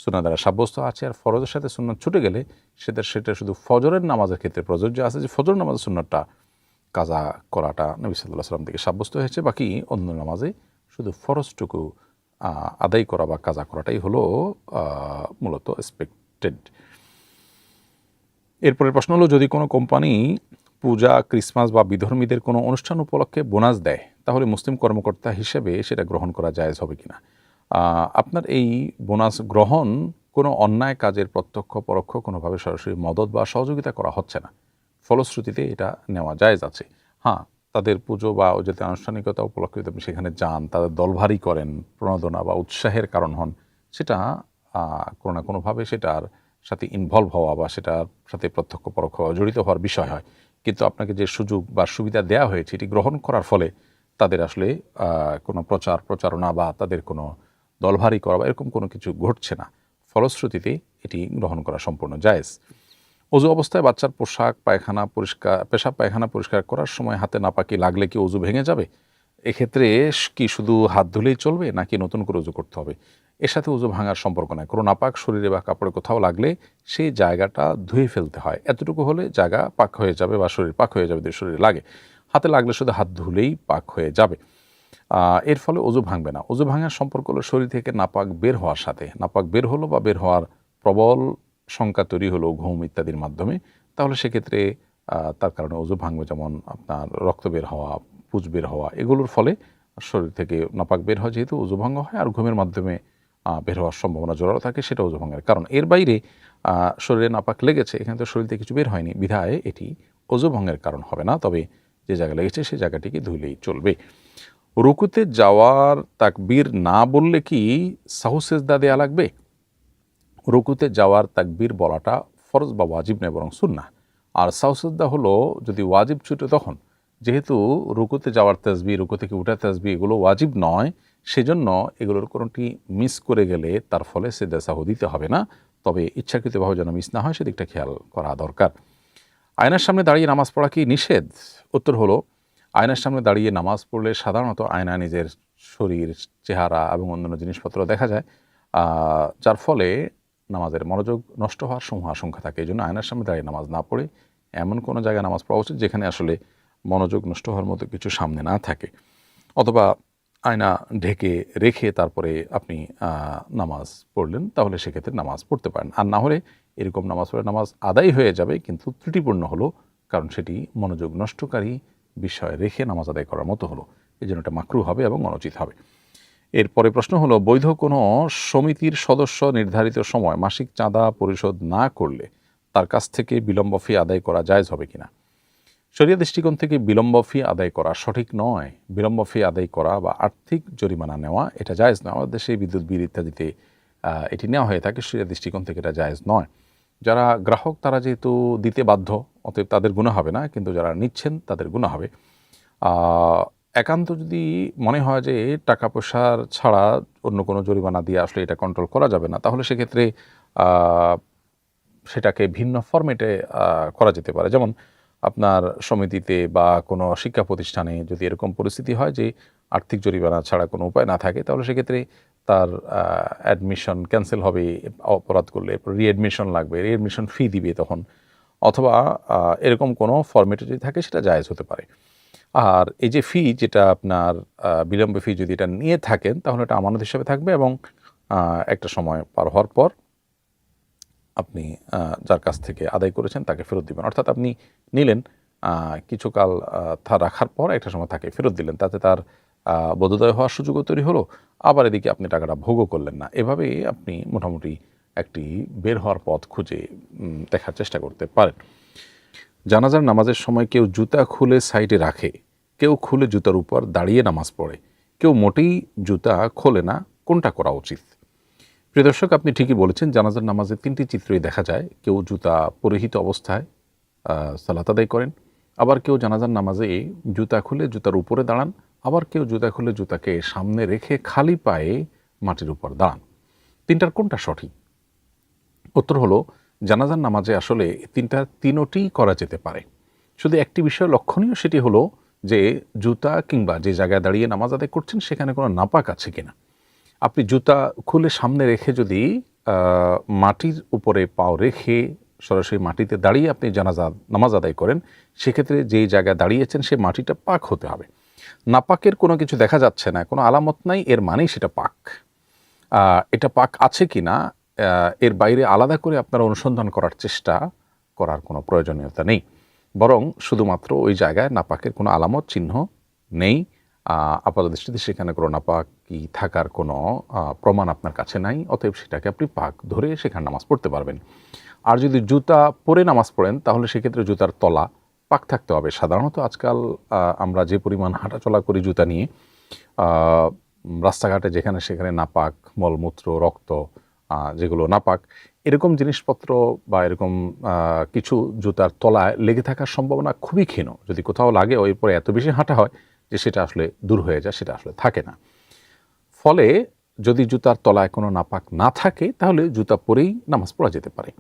সুন্নাহ দ্বারা সাব্যস্ত আছে। আর ফরজের সাথে সুন্নত ছুটে গেলে সেটা শুধু ফজরের নামাজের ক্ষেত্রে প্রযোজ্য আছে, যে ফজর নামাজের সুন্নতটা কাজা করাটা নবী সাল্লাল্লাহু আলাইহি সাল্লাম থেকে সাব্যস্ত হয়েছে। বাকি অন্য নামাজে শুধু ফরজটুকু আদায় করা বা কাজা করাটাই হলো মূলত এক্সপেক্টেড। এরপরের প্রশ্ন হলো, যদি কোনো কোম্পানি পূজা, ক্রিসমাস বা বিধর্মীদের কোনো অনুষ্ঠান উপলক্ষে বোনাস দেয়, তাহলে মুসলিম কর্মকর্তা হিসেবে সেটা গ্রহণ করা জায়েজ হবে কিনা? আপনার এই বোনাস গ্রহণ কোনো অন্যায় কাজের প্রত্যক্ষ পরোক্ষ কোনোভাবে সরাসরি মদত বা সহযোগিতা করা হচ্ছে না, ফলশ্রুতিতে এটা নেওয়া জায়েজ আছে। হ্যাঁ, তাদের পুজো বা যাতে আনুষ্ঠানিকতা উপলক্ষে যদি আপনি সেখানে যান, তাদের দলভারী করেন, প্রণোদনা বা উৎসাহের কারণ হন, সেটা কোনো না কোনোভাবে সেটার সাথে ইনভলভ হওয়া বা সেটার সাথে প্রত্যক্ষ পরোক্ষ জড়িত হওয়ার বিষয় হয়। কিন্তু আপনাকে যে সুযোগ বা সুবিধা দেওয়া হয়েছে এটি গ্রহণ করার ফলে তাদের আসলে কোনো প্রচারণা বা তাদের কোনো দলভারী করা বা এরকম কোনো কিছু ঘটছে না, ফলশ্রুতিতে এটি গ্রহণ করা সম্পূর্ণ জায়েজ। অজু অবস্থায় বাচ্চার পোশাক পায়খানা পরিষ্কার, পেশাব পায়খানা পরিষ্কার করার সময় হাতে নাপাকি লাগলে কি অজু ভেঙে যাবে? এক্ষেত্রে কি শুধু হাত ধুলেই চলবে নাকি নতুন করে অজু করতে হবে? এর সাথে অজু ভাঙার সম্পর্ক নাই। কোনো নাপাক শরীরে বা কাপড়ে কোথাও লাগলে সেই জায়গাটা ধুয়ে ফেলতে হয়। এতটুকু হলে জায়গা পাক হয়ে যাবে বা শরীর পাক হয়ে যাবে যদি শরীরে লাগে। হাতে লাগলে শুধু হাত ধুলেই পাক হয়ে যাবে। এর ফলে অজু ভাঙবে না। অজু ভাঙার সম্পর্ক হলো শরীর থেকে নাপাক বের হওয়ার সাথে। নাপাক বের হলো বা বের হওয়ার প্রবল শঙ্কা তৈরি হলো ঘুম ইত্যাদির মাধ্যমে, তাহলে সেক্ষেত্রে তার কারণে অজু ভাঙবে। যেমন আপনার রক্ত বের হওয়া, পুজ বের হওয়া, এগুলোর ফলে শরীর থেকে নাপাক বের হয়, যেহেতু অজু ভঙ্গ হয় আর ঘুমের মাধ্যমে বের হওয়ার সম্ভাবনা জোরালো থাকে, সেটা অজু ভঙ্গের কারণ। এর বাইরে শরীরে নাপাক লেগেছে, এখানে তো শরীর থেকে কিছু বের হয়নি, বিধায় এটি অজু ভঙ্গের কারণ হবে না। তবে যে জায়গায় লেগেছে সেই জায়গাটিকে ধুইলেই চলবে। রুকুতে যাওয়ার তাকবীর না বললে কি সাহু সেজদা দেয়া লাগবে? রুকুতে যাওয়ার তাকবীর বলাটা ফরজ বা ওয়াজিব নয়, বরং সুন্নাহ। আর সাহু সেজদা হলো যদি ওয়াজিব ছুটে তখন। যেহেতু রুকুতে যাওয়ার তাসবিহ, রুকু থেকে উঠার তাসবিহ এগুলো ওয়াজিব নয়, সেজন্য এগুলোর কোনোটি মিস করে গেলে তার ফলে সেজদা সাহু দিতে হবে না। তবে ইচ্ছাকৃতভাবে যেন মিস না হয় সেদিকটা খেয়াল করা দরকার। আয়নার সামনে দাঁড়িয়ে নামাজ পড়া কি নিষেধ? উত্তর হলো, আয়নার সামনে দাঁড়িয়ে নামাজ পড়লে সাধারণত আয়না নিজের শরীর, চেহারা এবং অন্যান্য জিনিসপত্র দেখা যায়, যার ফলে নামাজের মনোযোগ নষ্ট হওয়ার সমূহ আশঙ্কা থাকে। এই জন্য আয়নার সামনে দাঁড়িয়ে নামাজ না পড়ে এমন কোনো জায়গায় নামাজ পড়া উচিত যেখানে আসলে মনোযোগ নষ্ট হওয়ার মতো কিছু সামনে না থাকে, অথবা আয়না ঢেকে রেখে তারপরে আপনি নামাজ পড়লেন, তাহলে সেক্ষেত্রে নামাজ পড়তে পারেন। আর না হলে এরকম নামাজ পড়ে নামাজ আদায় হয়ে যাবে, কিন্তু ত্রুটিপূর্ণ হলো, কারণ সেটি মনোযোগ নষ্টকারী বিষয় রেখে নামাজ আদায় করার মতো হলো। এই জন্য এটা মাকরুহ হবে এবং অনুচিত হবে। এরপরে প্রশ্ন হলো, বৈধ কোনো সমিতির সদস্য নির্ধারিত সময় মাসিক চাঁদা পরিশোধ না করলে তার কাছ থেকে বিলম্ব ফি আদায় করা জায়েজ হবে কিনা? শরিয়া দৃষ্টিকোণ থেকে বিলম্ব ফি আদায় করা সঠিক নয়। বিলম্ব ফি আদায় করা বা আর্থিক জরিমানা নেওয়া এটা জায়েজ নয়। আমাদের দেশে বিদ্যুৎ বিল ইত্যাদিতে এটি নেওয়া হয়ে থাকে, শরিয়া দৃষ্টিকোণ থেকে এটা জায়েজ নয়। যারা গ্রাহক তারা যেহেতু দিতে বাধ্য, অতএব তাদের গুনাহ হবে না, কিন্তু যারা নিচ্ছেন তাদের গুনাহ হবে। একান্ত যদি মনে হয় যে টাকা পয়সার ছাড়া অন্য কোনো জরিমানা দিয়ে আসলে এটা কন্ট্রোল করা যাবে না, তাহলে সেক্ষেত্রে সেটাকে ভিন্ন ফরম্যাটে করা যেতে পারে। যেমন আপনার সমিতিতে বা কোনো শিক্ষা প্রতিষ্ঠানে যদি এরকম পরিস্থিতি হয় যে আর্থিক জরিমানা ছাড়া কোনো উপায় না থাকে, তাহলে সেক্ষেত্রে তার অ্যাডমিশন ক্যান্সেল হবে অপরাধ করলে, এরপর রিঅ্যাডমিশন লাগবে, রিঅ্যাডমিশন ফি দিবে তখন, অথবা এরকম কোনো ফরম্যাটে যদি থাকে সেটা জায়েজ হতে পারে। আর এই যে ফি, যেটা আপনার বিলম্ব ফি যদি এটা নিয়ে থাকেন, তাহলে এটা আমানত হিসেবে থাকবে এবং একটা সময় পার হওয়ার পর আপনি যার কাছ থেকে আদায় করেছেন তাকে ফেরত দিবেন। অর্থাৎ আপনি নিলেন, কিছুকাল তা রাখার পর একটা সময় তাকে ফেরত দিলেন, তাতে তার বোধোদয় হওয়ার সুযোগও তৈরি হলো, আবার এদিকে আপনি টাকাটা ভোগও করলেন না। এভাবে আপনি মোটামুটি একটি বের হওয়ার পথ খুঁজে দেখার চেষ্টা করতে পারেন। জানাজার নামাজের সময় কেউ জুতা খুলে সাইডে রাখে, কেউ খুলে জুতার উপর দাঁড়িয়ে নামাজ পড়ে, কেউ মোটেই জুতা খোলে না, কোনটা করা উচিত? প্রিয় দর্শক, আপনি ঠিকই বলেছেন, জানাজার নামাজে তিনটি চিত্রই দেখা যায়। কেউ জুতা পরিহিত অবস্থায় সালাত আদায় করেন, আবার কেউ জানাজার নামাজে জুতা খুলে জুতার উপরে দাঁড়ান, আবার কেউ জুতা খুলে জুতাকে সামনে রেখে খালি পায়ে মাটির উপর দাঁড়ান। তিনটার কোনটা সঠিক? উত্তর হলো জানাজার নামাজে আসলে তিনোটি করা যেতে পারে। শুধু একটি বিষয় লক্ষণীয়, সেটি হলো যে জুতা কিংবা যে জায়গায় দাঁড়িয়ে নামাজ আদায় করছেন সেখানে কোনো নাপাক আছে কিনা। আপনি জুতা খুলে সামনে রেখে যদি মাটির উপরে পাও রেখে সরাসরি মাটিতে দাঁড়িয়ে আপনি নামাজ আদায় করেন, সেক্ষেত্রে যেই জায়গায় দাঁড়িয়েছেন সে মাটিটা পাক হতে হবে। নাপাকের কোনো কিছু দেখা যাচ্ছে না, কোনো আলামত নাই, এর মানেই সেটা পাক। এটা পাক আছে কি না এর বাইরে আলাদা করে আপনারা অনুসন্ধান করার চেষ্টা করার কোনো প্রয়োজনীয়তা নেই, বরং শুধুমাত্র ওই জায়গায় নাপাকের কোনো আলামত চিহ্ন নেই, আপাতদৃষ্টিতে সেখানে কোনো নাপাকি থাকার কোনো প্রমাণ আপনার কাছে নাই, অতএব সেটাকে আপনি পাক ধরে সেখানে নামাজ পড়তে পারবেন। আর যদি জুতা পরে নামাজ পড়েন তাহলে সেক্ষেত্রে জুতার তলা পাক থাকতে হবে। সাধারণত আজকাল আমরা যে পরিমাণ হাঁটাচলা করি জুতা নিয়ে, রাস্তাঘাটে যেখানে সেখানে নাপাক মলমূত্র রক্ত যেগুলো নাপাক এরকম জিনিসপত্র বা এরকম কিছু জুতার তলায় লেগে থাকার সম্ভাবনা খুবই ক্ষীণ। যদি কোথাও লাগে ওই পরে এত বেশি হাঁটা হয় যে সেটা আসলে দূর হয়ে যায়, সেটা আসলে থাকে না। ফলে যদি জুতার তলায় কোনো নাপাক না থাকে তাহলে জুতা পরেই নামাজ পড়া যেতে পারে।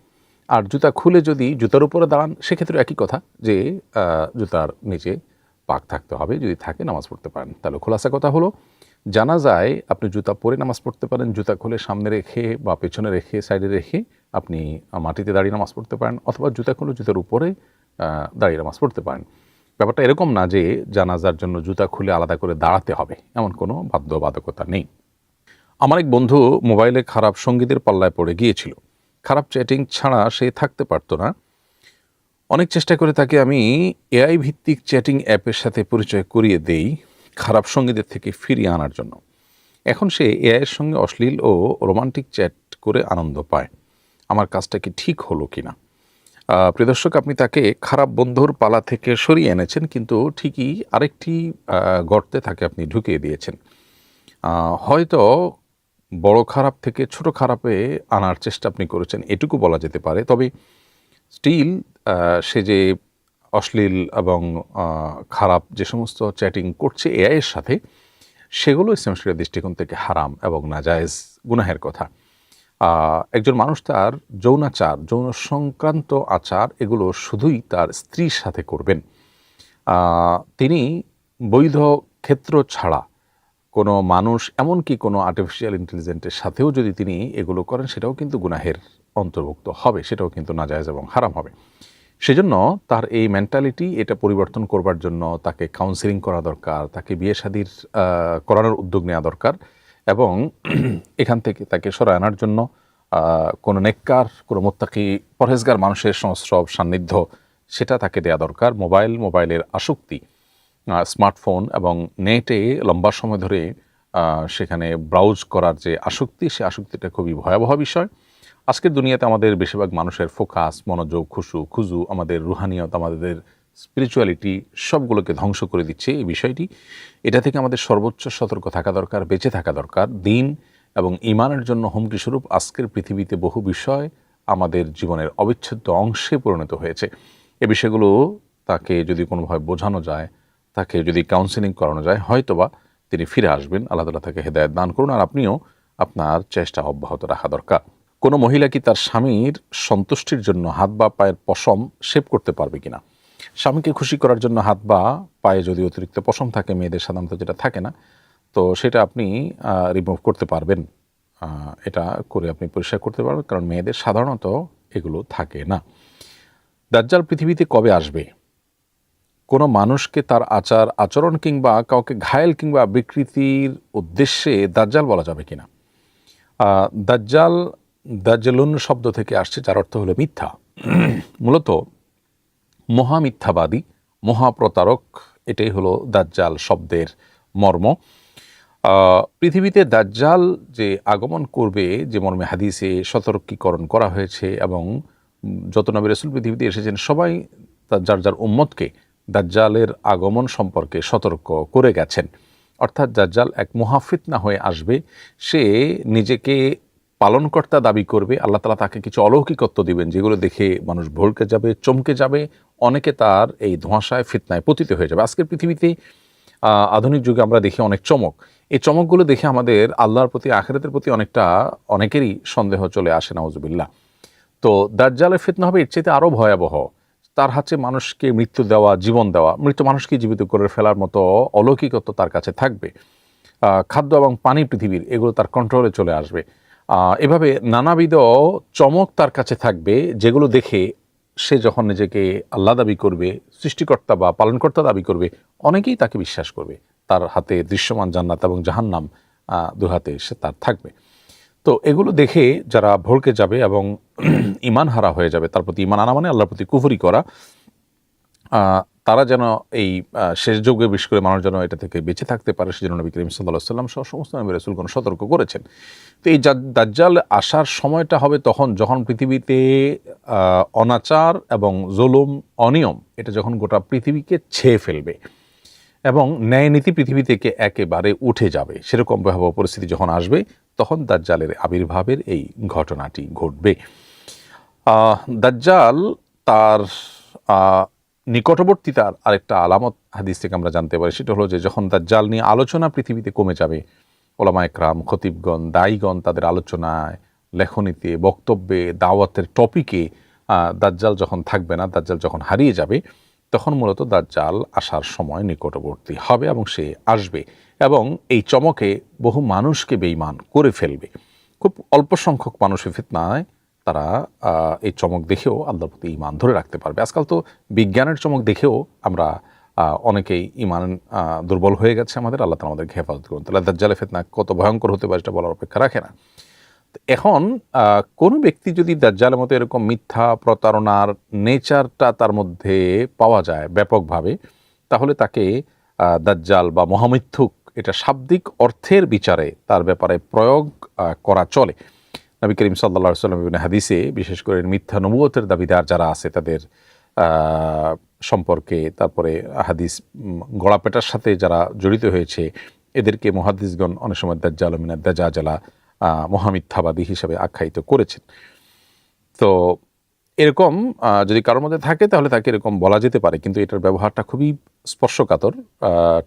আর জুতা খুলে যদি জুতার উপরে দাঁড়ান সেক্ষেত্রে একই কথা, যে জুতার নিচে পাক থাকতে হবে, যদি থাকে নামাজ পড়তে পারেন। তাহলে খোলাসা কথা হলো জানাজায় আপনি জুতা পরে নামাজ পড়তে পারেন, জুতা খুলে সামনে রেখে বা পেছনে রেখে সাইডে রেখে আপনি মাটিতে দাঁড়িয়ে নামাজ পড়তে পারেন, অথবা জুতা খুলে জুতার উপরে দাঁড়িয়ে নামাজ পড়তে পারেন। ব্যাপারটা এরকম না যে জানাজার জন্য জুতা খুলে আলাদা করে দাঁড়াতে হবে, এমন কোনো বাধ্যবাধকতা নেই। আমার এক বন্ধু মোবাইলে খারাপ সঙ্গীতের পাল্লায় পড়ে গিয়েছিল। খারাপ চ্যাটিং ছাড়া সে থাকতে পারতো না। অনেক চেষ্টা করে তাকে আমি এআই ভিত্তিক চ্যাটিং অ্যাপের সাথে পরিচয় করিয়ে দেই খারাপ সঙ্গীদের থেকে ফিরিয়ে আনার জন্য। এখন সে এআইয়ের সঙ্গে অশ্লীল ও রোমান্টিক চ্যাট করে আনন্দ পায়। আমার কাজটা কি ঠিক হলো কিনা? প্রিয় দর্শক, আপনি তাকে খারাপ বন্ধুর পালা থেকে সরিয়ে এনেছেন, কিন্তু ঠিকই আরেকটি গর্তে তাকে আপনি ঢুকিয়ে দিয়েছেন। হয়তো বড় খারাপ থেকে ছোট খারাপে আনার চেষ্টা আপনি করেছেন, এটুকু বলা যেতে পারে। তবে স্টিল সে যে অশ্লীল এবং খারাপ যে সমস্ত চ্যাটিং করছে এআইয়ের সাথে, সেগুলো ইসলাম শরীয়তের দৃষ্টিকোণ থেকে হারাম এবং নাজায়েজ গুনাহের কথা। একজন মানুষ তার যৌনাচার, যৌন সংক্রান্ত আচার এগুলো শুধুই তার স্ত্রীর সাথে করবেন। তিনি বৈধ ক্ষেত্র ছাড়া কোনো মানুষ, এমনকি কোনো আর্টিফিশিয়াল ইন্টেলিজেন্সের সাথেও যদি তিনি এগুলো করেন সেটাও কিন্তু গুনাহের অন্তর্ভুক্ত হবে, সেটাও কিন্তু নাজায়েজ এবং হারাম হবে। সেজন্য তার এই মেন্টালিটি এটা পরিবর্তন করবার জন্য তাকে কাউন্সেলিং করা দরকার, তাকে বিয়ে শাদির করানোর উদ্যোগ নেওয়া দরকার, এবং এখান থেকে তাকে সরায় আনার জন্য কোনো নেককার, কোনো মুত্তাকি পরহেজগার মানুষের সংস্রব সান্নিধ্য সেটা তাকে দেয়া দরকার। মোবাইলের আসক্তি, স্মার্টফোন এবং নেটে লম্বা সময় ধরে সেখানে ব্রাউজ করার যে আসক্তি, সে আসক্তিটা খুবই ভয়াবহ বিষয়। আজকের দুনিয়াতে আমাদের বেশিরভাগ মানুষের ফোকাস, মনোযোগ, খুজু, আমাদের রুহানিয়ত, আমাদের স্পিরিচুয়ালিটি সবগুলোকে ধ্বংস করে দিচ্ছে এই বিষয়টি। এটা থেকে আমাদের সর্বোচ্চ সতর্ক থাকা দরকার, বেঁচে থাকা দরকার। দিন এবং ঈমানের জন্য হুমকি স্বরূপ আজকের পৃথিবীতে বহু বিষয় আমাদের জীবনের অবিচ্ছেদ্য অংশে পরিণত হয়েছে। এ বিষয়গুলো তাকে যদি কোনোভাবে বোঝানো যায়, তাকে যদি কাউন্সেলিং করানো যায়, হয়তোবা তিনি ফিরে আসবেন। আল্লাহ তাআলা তাকে হেদায়েত দান করুন। আর আপনিও আপনার চেষ্টা অব্যাহত রাখা দরকার। কোনো মহিলা কি তার স্বামীর সন্তুষ্টির জন্য হাত বা পায়ের পশম শেভ করতে পারবে কিনা? স্বামীকে খুশি করার জন্য হাত বা পায়ে যদি অতিরিক্ত পশম থাকে, মেয়েদের সাধারণত যেটা থাকে না, তো সেটা আপনি রিমুভ করতে পারবেন। এটা করে আপনি পরিষ্কার করতে পারবেন, কারণ মেয়েদের সাধারণত এগুলো থাকে না। দাজ্জাল পৃথিবীতে কবে আসবে? কোনো মানুষকে তার আচার আচরণ কিংবা কাউকে ঘায়েল কিংবা বিকৃতির উদ্দেশ্যে দাজ্জাল বলা যাবে কিনা? দাজ্জালুন শব্দ থেকে আসছে, যার অর্থ হলো মিথ্যা। মূলত মহামিথ্যাবাদী, মহাপ্রতারক, এটাই হলো দাজ্জাল শব্দের মর্ম। পৃথিবীতে দাজ্জাল যে আগমন করবে, যে মর্মে হাদিসে সতর্কীকরণ করা হয়েছে, এবং যত নবী রাসূল পৃথিবীতে এসেছেন সবাই যার যার উম্মতকে দাজ্জালের আগমন সম্পর্কে সতর্ক করে গেছেন। অর্থাৎ দাজ্জাল এক মহাফিতনা হয়ে আসবে। সে নিজেকে পালনকর্তা দাবি করবে, আল্লাহ তাআলা তাকে কিছু অলৌকিকত্ব দিবেন যেগুলো দেখে মানুষ ভড়কে যাবে, চমকে যাবে, অনেকে তার এই ধোঁয়াশায় ফিতনায় পতিত হয়ে যাবে। আজকের পৃথিবীতে আধুনিক যুগে আমরা দেখি অনেক চমক, এই চমকগুলো দেখে আমাদের আল্লাহর প্রতি, আখিরাতের প্রতি অনেকেরই সন্দেহ চলে আসে, নাউজুবিল্লাহ। তো দাজ্জালের ফিতনা হবে এর চাইতে আরও ভয়াবহ। তার হাতে মানুষকে মৃত্যু দেওয়া, জীবন দেওয়া, মৃত মানুষকে জীবিত করে ফেলার মতো অলৌকিকত্ব তার কাছে থাকবে। খাদ্য এবং পানি পৃথিবীর, এগুলো তার কন্ট্রোলে চলে আসবে। এভাবে নানাবিধ চমক তার কাছে থাকবে, যেগুলো দেখে সে যখন নিজেকে আল্লাহ দাবি করবে, সৃষ্টিকর্তা বা পালনকর্তা দাবি করবে, অনেকেই তাকে বিশ্বাস করবে। তার হাতে দৃশ্যমান জান্নাত এবং জাহান্নাম দু হাতে সে তার থাকবে। তো এগুলো দেখে যারা ভড়কে যাবে এবং ঈমান হারা হয়ে যাবে, তার প্রতি ঈমান আনা মানে আল্লাহর প্রতি কুফরি করা, তারা যেন এই শেষ যুগে, বিশেষ করে মানুষ যেন এটা থেকে বেঁচে থাকতে পারে, সেজন্য নবী করিম সাল্লাল্লাহু আলাইহি ওয়াসাল্লাম সহ সমস্ত নবী রাসূলগণ সতর্ক করেছেন। তো এই দাজ্জাল আসার সময়টা হবে তখন, যখন পৃথিবীতে অনাচার এবং জুলুম, অনিয়ম এটা যখন গোটা পৃথিবীকে ছেয়ে ফেলবে এবং ন্যায় নীতি পৃথিবী থেকে একেবারে উঠে যাবে, সেরকম ভয়াবহ পরিস্থিতি যখন আসবে, তখন দাজ্জালের আবির্ভাবের এই ঘটনাটি ঘটবে। দাজ্জাল তার নিকটবর্তীতার আরেকটা আলামত হাদিস থেকে আমরা জানতে পারি, সেটা হলো যে যখন দাজ্জাল নিয়ে আলোচনা পৃথিবীতে কমে যাবে, ওলামা একরাম, খতিবগণ, দায়ীগণ তাদের আলোচনায়, লেখনীতে, বক্তব্যে, দাওয়াতের টপিকে দাজ্জাল যখন থাকবে না, দাজ্জাল যখন হারিয়ে যাবে, তখন মূলত দাজ্জাল আসার সময় নিকটবর্তী হবে এবং সে আসবে এবং এই চমকে বহু মানুষকে বেঈমান করে ফেলবে। খুব অল্প সংখ্যক মানুষের ফিতনায় তারা এই চমক দেখেও আল্লাহর প্রতি ঈমান ধরে রাখতে পারবে। আজকাল তো বিজ্ঞানের চমক দেখেও আমরা অনেকেই ঈমান দুর্বল হয়ে গেছে আমাদের। আল্লাহ তাআলা আমাদেরকে হেফাজত করুন। তাহলে দাজ্জালের ফিতনা কত ভয়ঙ্কর হতে পারে সেটা বলার অপেক্ষা রাখে না। এখন কোনো ব্যক্তি যদি দাজ্জালের মতো এরকম মিথ্যা, প্রতারণার নেচারটা তার মধ্যে পাওয়া যায় ব্যাপকভাবে, তাহলে তাকে দাজ্জাল বা মহামিথ্যুক এটা শাব্দিক অর্থের বিচারে তার ব্যাপারে প্রয়োগ করা চলে। নবী করিম সাল্লাল্লাহু আলাইহি ওয়াসাল্লাম ইবনে হাদিসে বিশেষ করে মিথ্যা নবুয়তের দাবিদার যারা আছে তাদের সম্পর্কে, তারপরে হাদিস গড়াপেটার সাথে যারা জড়িত হয়েছে, এদেরকে মুহাদ্দিসগণ অনেক সময় দাজ্জাল মিনাদ দাজ্জালা, মহামিথ্যাবাদী হিসেবে আখ্যায়িত করেছেন। তো এরকম যদি কারোর মধ্যে থাকে তাহলে তাকে এরকম বলা যেতে পারে, কিন্তু এটার ব্যবহারটা খুবই স্পর্শকাতর।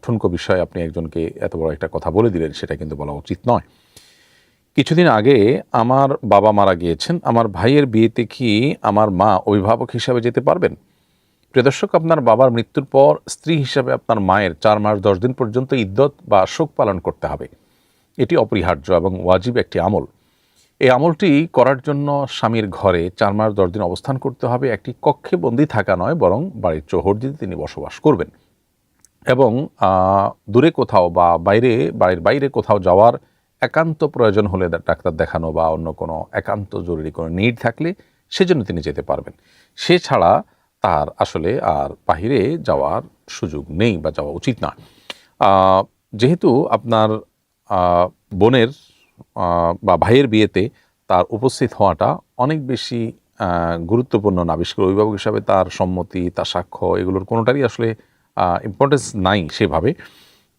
ঠুনকো বিষয়ে আপনি একজনকে এত বড় একটা কথা বলে দিলেন, সেটা কিন্তু বলা উচিত নয়। কিছুদিন আগে আমার বাবা মারা গিয়েছেন, আমার ভাইয়ের বিয়েতে কি আমার মা অভিভাবক হিসাবে যেতে পারবেন? প্রিয় দর্শক, আপনার বাবার মৃত্যুর পর স্ত্রী হিসাবে আপনার মায়ের 4 মাস 10 দিন পর্যন্ত ইদ্যত বা শোক পালন করতে হবে। এটি অপরিহার্য এবং ওয়াজিব একটি আমল। এই আমলটি করার জন্য স্বামীর ঘরে 4 মাস 10 দিন অবস্থান করতে হবে। একটি কক্ষে বন্দি থাকা নয়, বরং বাড়ির চৌহদ্দিতে তিনি বসবাস করবেন এবং দূরে কোথাও বা বাড়ির বাইরে কোথাও যাওয়ার একান্ত প্রয়োজন হলে ডাক্তার দেখানো বা অন্য কোনো একান্ত জরুরি কোনো নিড থাকলে সেজন্য তিনি যেতে পারবেন। সে ছাড়া তার আসলে আর বাহিরে যাওয়ার সুযোগ নেই বা যাওয়া উচিত না। যেহেতু আপনার বোনের বা ভাইয়ের বিয়েতে তার উপস্থিত হওয়াটা অনেক বেশি গুরুত্বপূর্ণ না, বিশেষ করে অভিভাবক হিসাবে তার সম্মতি, তার সাক্ষ্য, এগুলোর কোনোটারই আসলে ইম্পর্টেন্স নাই সেভাবে।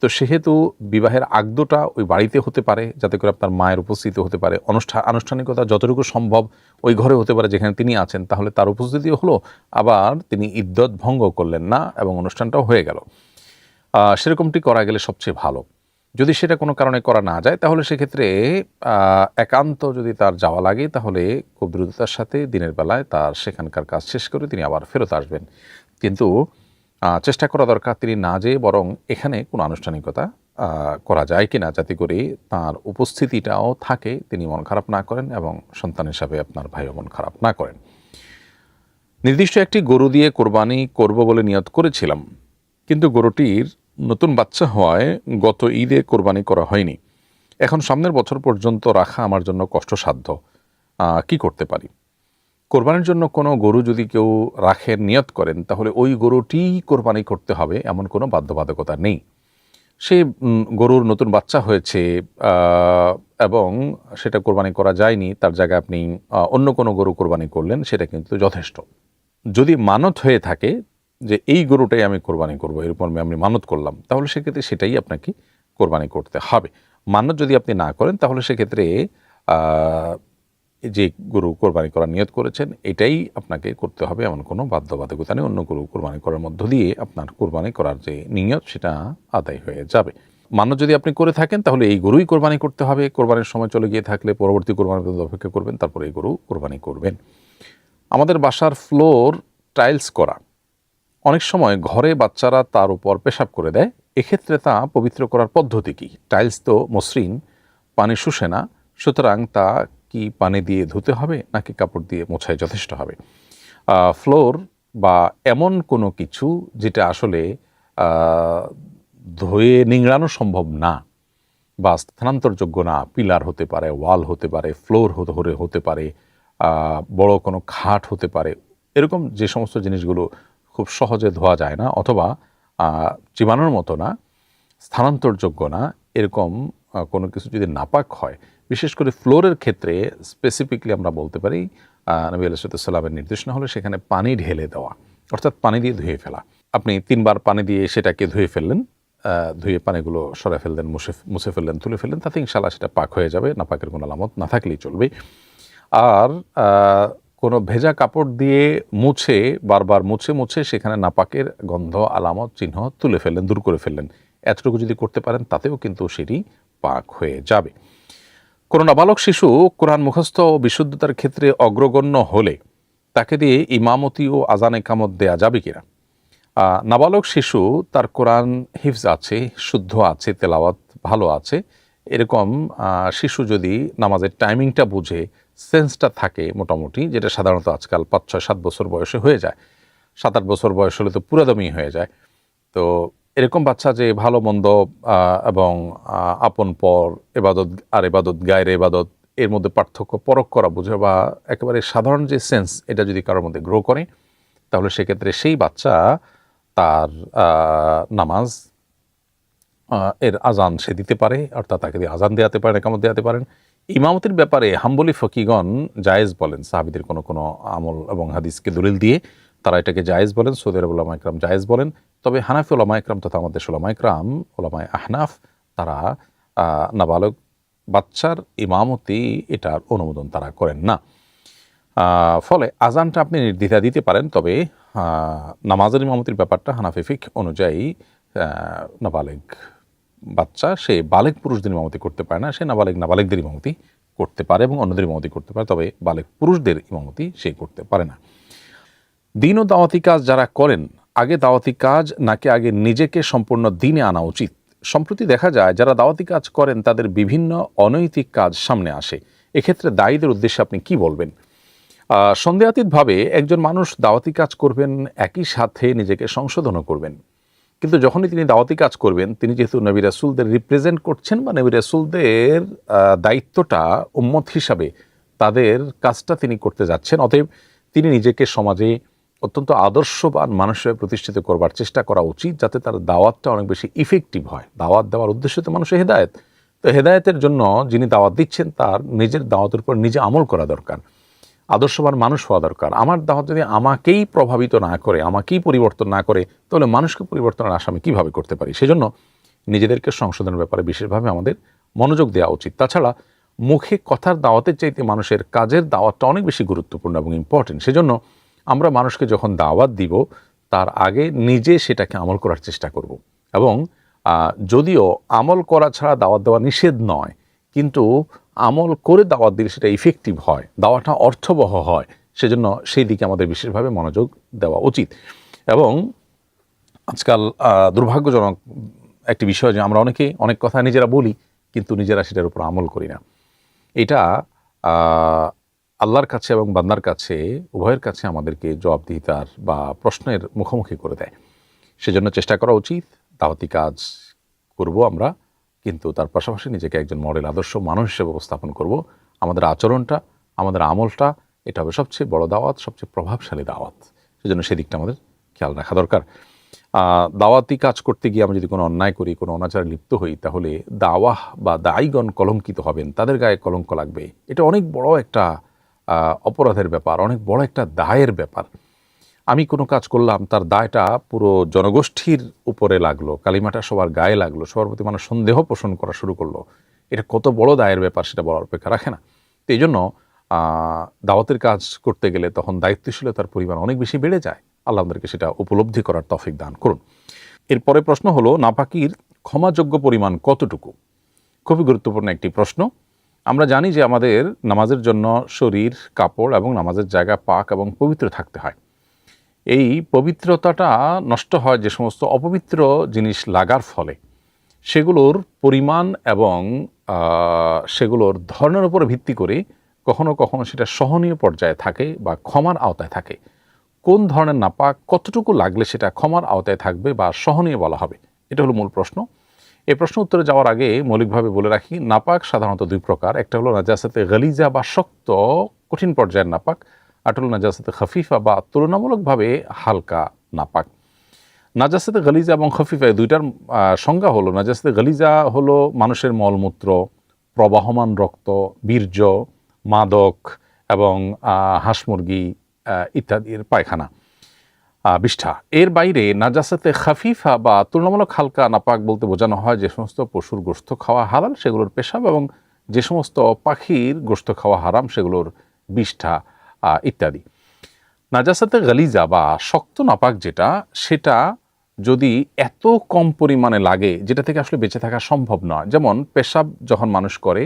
তো সেহেতু বিবাহের আগদটা ওই বাড়িতে হতে পারে, যাতে করে আপনার মায়ের উপস্থিতি হতে পারে, আনুষ্ঠানিকতা যতটুকু সম্ভব ওই ঘরে হতে পারে যেখানে তিনি আছেন, তাহলে তার উপস্থিতিও হলো, আবার তিনি ইদ্যত ভঙ্গ করলেন না এবং অনুষ্ঠানটাও হয়ে গেল। সেরকমটি করা গেলে সবচেয়ে ভালো। যদি সেটা কোনো কারণে করা না যায়, তাহলে সেক্ষেত্রে একান্ত যদি তার যাওয়া লাগে, তাহলে খুব দ্রুততার সাথে দিনের বেলায় তার সেখানকার কাজ শেষ করে তিনি আবার ফেরত আসবেন। কিন্তু চেষ্টা করা দরকার তিনি না যেয়ে বরং এখানে কোনো আনুষ্ঠানিকতা করা যায় কিনা, যাতে করে তার উপস্থিতিটাও থাকে, তিনি মন খারাপ না করেন এবং সন্তান হিসাবে আপনার ভাইও মন খারাপ না করেন। নির্দিষ্ট একটি গরু দিয়ে কোরবানি করব বলে নিয়ত করেছিলাম, কিন্তু গরুটির নতুন বাচ্চা হওয়ায় গত ঈদে কোরবানি করা হয়নি। এখন সামনের বছর পর্যন্ত রাখা আমার জন্য কষ্টসাধ্য। কি করতে পারি? কোরবানির জন্য কোনো গরু যদি কেউ রাখেন, নিয়ত করেন, তাহলে ওই গরুটি কোরবানি করতে হবে এমন কোনো বাধ্যবাধকতা নেই। সে গরুর নতুন বাচ্চা হয়েছে এবং সেটা কোরবানি করা যায়নি, তার জায়গায় আপনি অন্য কোনো গরু কোরবানি করলেন, সেটা কিন্তু যথেষ্ট। যদি মানত হয়ে থাকে যে এই গরুটাই আমি কোরবানি করব, এরপর আমি মানত করলাম, তাহলে সেক্ষেত্রে সেটাই আপনাকে কোরবানি করতে হবে। মানত যদি আপনি না করেন, তাহলে সেক্ষেত্রে যে গরু কোরবানি করার নিয়ত করেছেন এটাই আপনাকে করতে হবে, এমন কোনো বাধ্যবাধকতা নেই। অন্য গরু কোরবানি করার মধ্য দিয়ে আপনার কোরবানি করার যে নিয়ত সেটা আদায় হয়ে যাবে। মানত যদি আপনি করে থাকেন তাহলে এই গরুই কোরবানি করতে হবে। কোরবানির সময় চলে গিয়ে থাকলে পরবর্তী কোরবানির পর্যন্ত অপেক্ষা করবেন, তারপরে এই গরু কোরবানি করবেন। আমাদের বাসার ফ্লোর টাইলস করা, অনেক সময় ঘরে বাচ্চারা তার উপর পেশাব করে দেয়, এক্ষেত্রে তা পবিত্র করার পদ্ধতি কী? টাইলস তো মসৃণ, পানি শুষে না, সুতরাং তা কি পানি দিয়ে ধুতে হবে নাকি কাপড় দিয়ে মোছায় যথেষ্ট হবে? ফ্লোর বা এমন কোনো কিছু যেটা আসলে ধুয়ে নিংড়ানো সম্ভব না বা স্থানান্তরযোগ্য না, পিলার হতে পারে, ওয়াল হতে পারে, ফ্লোর হতে পারে, বড় কোনো খাট হতে পারে, এরকম যে সমস্ত জিনিসগুলো খুব সহজে ধোয়া যায় না অথবা চিবানোর মতো না, স্থানান্তরযোগ্য না, এরকম কোনো কিছু যদি নাপাক হয়, বিশেষ করে ফ্লোরের ক্ষেত্রে স্পেসিফিকলি আমরা বলতে পারি নবী আলাইহিসসালামের নির্দেশনা হলো সেখানে পানি ঢেলে দেওয়া, অর্থাৎ পানি দিয়ে ধুয়ে ফেলা। আপনি 3 বার পানি দিয়ে সেটাকে ধুয়ে ফেললেন, ধুয়ে পানিগুলো সরে ফেললেন, মুছে ফেললেন, তুলে ফেললেন, তাতে ইনশাআল্লাহ সেটা পাক হয়ে যাবে, নাপাকের কোনো আলামত না থাকলেই চলবে। আর কোনো ভেজা কাপড় দিয়ে মুছে বারবার মুছে সেখানে নাপাকের গন্ধ, আলামত, চিহ্ন তুলে ফেললেন, দূর করে ফেললেন, এতটুকু যদি করতে পারেন তাতেও কিন্তু সেটি পাক হয়ে যাবে। কোনো নাবালক শিশু কোরআন মুখস্থ ও বিশুদ্ধতার ক্ষেত্রে অগ্রগণ্য হলে তাকে দিয়ে ইমামতি ও আজান ইকামত দেয়া যাবে কিনা? নাবালক শিশু তার কোরআন হিফজ আছে, শুদ্ধ আছে, তেলাওয়াত ভালো আছে, এরকম শিশু যদি নামাজের টাইমিংটা বুঝে, সেন্সটা থাকে মোটামুটি, যেটা সাধারণত আজকাল 5, 6, 7 বছর বয়সে হয়ে যায়, 7, 8 বছর বয়স হলে তো পুরাদমই হয়ে যায়। তো এরকম বাচ্চা যে ভালো মন্দ এবং আপন পর, এবাদত আর এবাদত, গায়ের এবাদত, এর মধ্যে পার্থক্য পরখ করা বুঝে বা একেবারে সাধারণ যে সেন্স, এটা যদি কারোর মধ্যে গ্রো করে, তাহলে সেক্ষেত্রে সেই বাচ্চা তার নামাজ এর আজান সে দিতে পারে, অর্থাৎ তাকে দিয়ে আজান দেওয়াতে পারেন, একামত দেওয়াতে পারেন। ইমামতির ব্যাপারে হাম্বলি ফকিগণ জায়েজ বলেন, সাহাবিদের কোনো কোনো আমল এবং হাদিসকে দলিল দিয়ে তারা এটাকে জায়েজ বলেন, সৌদি আরব উলামা ইকরাম জায়েজ বলেন। তবে হানাফি উলামা ইকরাম তথা আমাদের উলামা ইকরাম, উলামায়ে আহনাফ, তারা নাবালক বাচ্চার ইমামতি এটার অনুমোদন তারা করেন না। ফলে আজানটা আপনি নির্দ্বিধায় দিতে পারেন, তবে নামাজের ইমামতির ব্যাপারটা হানাফি ফিকহ অনুযায়ী নাবালেগ বাচ্চা সে বালেগ পুরুষদের ইমামতি করতে পারে না, সে নাবালেগদের ইমামতি করতে পারে এবং অন্যদের ইমামতি করতে পারে, তবে বালেগ পুরুষদের ইমামতি সে করতে পারে না। দিন ও দাওয়াতি কাজ যারা করেন, আগে দাওয়াতি কাজ নাকি আগে নিজেকে সম্পূর্ণ দিনে আনা উচিত? সম্প্রতি দেখা যায় যারা দাওয়াতি কাজ করেন তাদের বিভিন্ন অনৈতিক কাজ সামনে আসে, এক্ষেত্রে দায়ীদের উদ্দেশ্যে আপনি কি বলবেন? সন্দেহাতীতভাবে একজন মানুষ দাওয়াতি কাজ করবেন, একই সাথে নিজেকে সংশোধনও করবেন, কিন্তু যখনই তিনি দাওয়াতি কাজ করবেন, তিনি যেহেতু নবী রাসূলদের রিপ্রেজেন্ট করছেন বা নবী রাসূলদের দায়িত্বটা উম্মত হিসাবে তাদের কাজটা তিনি করতে যাচ্ছেন, অতএব তিনি নিজেকে সমাজে অত্যন্ত আদর্শবান মানুষ হিসেবে প্রতিষ্ঠিত করবার চেষ্টা করা উচিত, যাতে তার দাওয়াতটা অনেক বেশি ইফেক্টিভ হয়। দাওয়াত দেওয়ার উদ্দেশ্য তো মানুষের হেদায়েত, তো হেদায়েতের জন্য যিনি দাওয়াত দিচ্ছেন তার নিজের দাওয়াতের উপর নিজে আমল করা দরকার, আদর্শবান মানুষ হওয়া দরকার। আমার দাওয়াত যদি আমাকেই প্রভাবিত না করে, আমাকেই পরিবর্তন না করে, তাহলে মানুষকে পরিবর্তনের আশা আমি কীভাবে করতে পারি? সেজন্য নিজেদেরকে সংশোধনের ব্যাপারে বিশেষভাবে আমাদের মনোযোগ দেওয়া উচিত। তাছাড়া মুখে কথার দাওয়াতের চাইতে মানুষের কাজের দাওয়াতটা অনেক বেশি গুরুত্বপূর্ণ এবং ইম্পর্টেন্ট। সেজন্য আমরা মানুষকে যখন দাওয়াত দিব, তার আগে নিজে সেটাকে আমল করার চেষ্টা করব। এবং যদিও আমল করা ছাড়া দাওয়াত দেওয়া নিষেধ নয়, কিন্তু আমল করে দাওয়াত দিলে সেটা ইফেক্টিভ হয়, দাওয়াটা অর্থবহ হয়, সেজন্য সেই দিকে আমাদের বিশেষভাবে মনোযোগ দেওয়া উচিত। এবং আজকাল দুর্ভাগ্যজনক একটি বিষয় যে আমরা অনেকে অনেক কথা নিজেরা বলি, কিন্তু নিজেরা সেটার উপর আমল করি না। এটা আল্লাহর কাছে এবং বান্দার কাছে, উভয়ের কাছে আমাদেরকে জবাবদিহিতার বা প্রশ্নের মুখোমুখি করে দেয়। সেজন্য চেষ্টা করা উচিত দাওয়াতি কাজ করব আমরা, কিন্তু তার পাশাপাশি নিজেকে একজন মডেল আদর্শ মানুষ হিসেবে উপস্থাপন করব। আমাদের আচরণটা, আমাদের আমলটা, এটা হবে সবচেয়ে বড় দাওয়াত, সবচেয়ে প্রভাবশালী দাওয়াত। সেজন্য সেদিকটা আমাদের খেয়াল রাখা দরকার। দাওয়াতি কাজ করতে গিয়ে আমরা যদি কোনো অন্যায় করি, কোনো অনাচারে লিপ্ত হই, তাহলে দাওয়াহ বা দায়ীগণ কলঙ্কিত হবেন, তাদের গায়ে কলঙ্ক লাগবে। এটা অনেক বড় একটা অপরাধের ব্যাপার, অনেক বড় একটা দায়ের ব্যাপার। আমি কোনো কাজ করলাম, তার দায়টা পুরো জনগোষ্ঠীর উপরে লাগলো, কালিমাটা সবার গায়ে লাগলো, সবার প্রতি মানুষ সন্দেহ পোষণ করা শুরু করলো। এটা কত বড় দায়ের ব্যাপার সেটা বলার অপেক্ষা রাখে না। তো এই জন্য দাওয়াতের কাজ করতে গেলে তখন দায়িত্বশীলতার পরিমাণ অনেক বেশি বেড়ে যায়। আল্লাহ আমাদেরকে সেটা উপলব্ধি করার তৌফিক দান করুন। এরপরে প্রশ্ন হলো, নাপাকির ক্ষমাযোগ্য পরিমাণ কতটুকু? খুবই গুরুত্বপূর্ণ একটি প্রশ্ন। আমরা জানি যে আমাদের নামাজের জন্য শরীর, কাপড় এবং নামাজের জায়গা পাক এবং পবিত্র থাকতে হয়। এই পবিত্রতাটা নষ্ট হয় যে সমস্ত অপবিত্র জিনিস লাগার ফলে। সেগুলোর পরিমাণ এবং সেগুলোর ধরনের উপর ভিত্তি করে কখনো কখনো সেটা সহনীয় পর্যায়ে থাকে বা ক্ষমার আওতায় থাকে। কোন ধরনের নাপাক কতটুকু লাগলে সেটা ক্ষমার আওতায় থাকবে বা সহনীয় বলা হবে, এটা হলো মূল প্রশ্ন। এই প্রশ্ন উত্তরে যাওয়ার আগে মৌলিকভাবে বলে রাখি, নাপাক সাধারণত দুই প্রকার। একটা হলো নাজাসাতে গালিজা বা শক্ত কঠিন পর্যায়ের নাপাক, আর হলো নাজাসাতে খফিফা বা তুলনামূলকভাবে হালকা নাপাক। নাজাসাতে গালিজা এবং খফিফা দুইটার সংজ্ঞা হলো, নাজাসাতে গালিজা হলো মানুষের মলমূত্র, প্রবাহমান রক্ত, বীর্য, মাদক এবং হাঁস মুরগি ইত্যাদির পায়খানা, বিষ্ঠা। এর বাইরে নাজাসাতে খাফিফা বা তুলনামূলক হালকা নাপাক বলতে বোঝানো হয় যে সমস্ত পশুর গোশত খাওয়া হালাল সেগুলোর পেশাব, এবং যে সমস্ত পাখির গোশত খাওয়া হারাম সেগুলোর বিষ্ঠা ইত্যাদি। নাজাসাতে গালিজা বা শক্ত নাপাক যেটা, সেটা যদি এত কম পরিমাণে লাগে যেটা থেকে আসলে বেঁচে থাকা সম্ভব নয়। যেমন পেশাব যখন মানুষ করে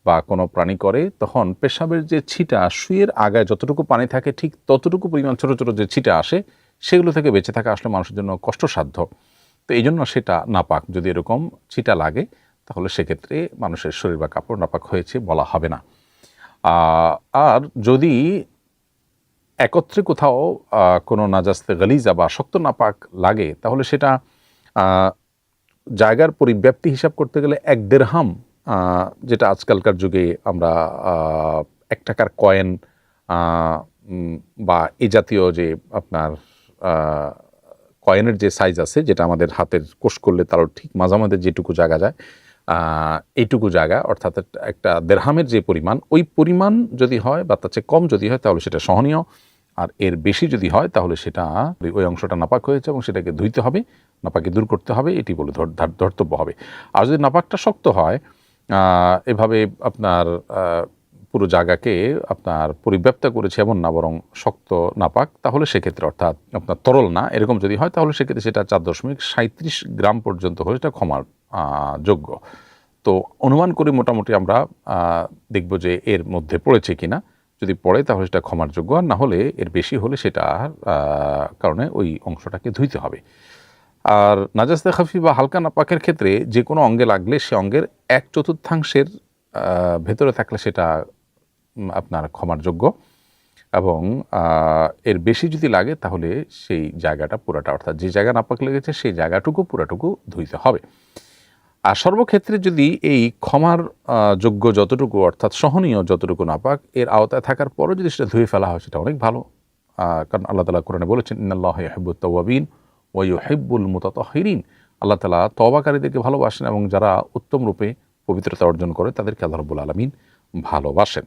বা কোনো প্রাণী করে, তখন পেশাবের যে ছিটা, শুয়ের আগায় যতটুকু পানি থাকে ঠিক ততটুকু পরিমাণ ছোট ছোট যে ছিটা আসে, সেগুলো থেকে বেঁচে থাকা আসলে মানুষের জন্য কষ্টসাধ্য। তো এই জন্য সেটা নাপাক। যদি এরকম ছিটা লাগে তাহলে সেক্ষেত্রে মানুষের শরীর বা কাপড় নাপাক হয়েছে বলা হবে না। আর যদি একত্রে কোথাও কোনো নাজাস্তে গালিজা বা শক্ত নাপাক লাগে, তাহলে সেটা জায়গার পরিব্যাপ্তি হিসাব করতে গেলে 1 দিরহাম, যেটা আজকালকার যুগে আমরা 1 টাকার কয়েন বা এই জাতীয় যে আপনার কয়েনের যে সাইজ আছে, যেটা আমাদের হাতের কোষ করলে তার ঠিক মাঝামাঝি যেটুকু জায়গা যায়, এইটুকু জায়গা, অর্থাৎ একটা দেড়হামের যে পরিমাণ, ওই পরিমাণ যদি হয় বা তার চেয়ে কম যদি হয় তাহলে সেটা সহনীয়। আর এর বেশি যদি হয় তাহলে সেটা ওই অংশটা নাপাক হয়েছে এবং সেটাকে ধুইতে হবে, নাপাকে দূর করতে হবে, এটি বলে ধর্তব্য হবে। আর যদি নাপাকটা শক্ত হয়, এভাবে আপনার পুরো জায়গাকে আপনার পরিব্যাপ্ত করেছে এমন না, বরং শক্ত নাপাক, তাহলে সেক্ষেত্রে অর্থাৎ আপনার তরল না, এরকম যদি হয় তাহলে সেক্ষেত্রে সেটা 4.37 গ্রাম পর্যন্ত হলে সেটা ক্ষমার যোগ্য। তো অনুমান করে মোটামুটি আমরা দেখব যে এর মধ্যে পড়েছে কিনা। যদি পড়ে তাহলে সেটা ক্ষমার যোগ্য, আর না হলে এর বেশি হলে সেটা কারণে ওই অংশটাকে ধুইতে হবে। আর নাজাসতে খাফি বা হালকা নাপাকের ক্ষেত্রে যে কোনো অঙ্গে লাগলে সে অঙ্গের 1/4 ভেতরে থাকলে সেটা আপনার ক্ষমার যোগ্য, এবং এর বেশি যদি লাগে তাহলে সেই জায়গাটা পুরাটা, অর্থাৎ যে জায়গা নাপাক লেগেছে সেই জায়গাটুকু পুরাটুকু ধুইতে হবে। আর সর্বক্ষেত্রে যদি এই ক্ষমার যোগ্য যতটুকু, অর্থাৎ সহনীয় যতটুকু নাপাক, এর আওতায় থাকার পরও যদি সেটা ধুয়ে ফেলা হয় সেটা অনেক ভালো। কারণ আল্লাহ তাআলা কোরআনে বলেছেন, ইন্নাল্লাহা ইউহিব্বুত তাওয়াবিন ওয়া ইউহিব্বুল মুতাতাহহিরিন। আল্লাহ তাআলা তওবাকারীদেরকে ভালোবাসেন এবং যারা উত্তম রূপে পবিত্রতা অর্জন করে তাদেরকে আল্লাহ রাব্বুল আলামিন ভালোবাসেন।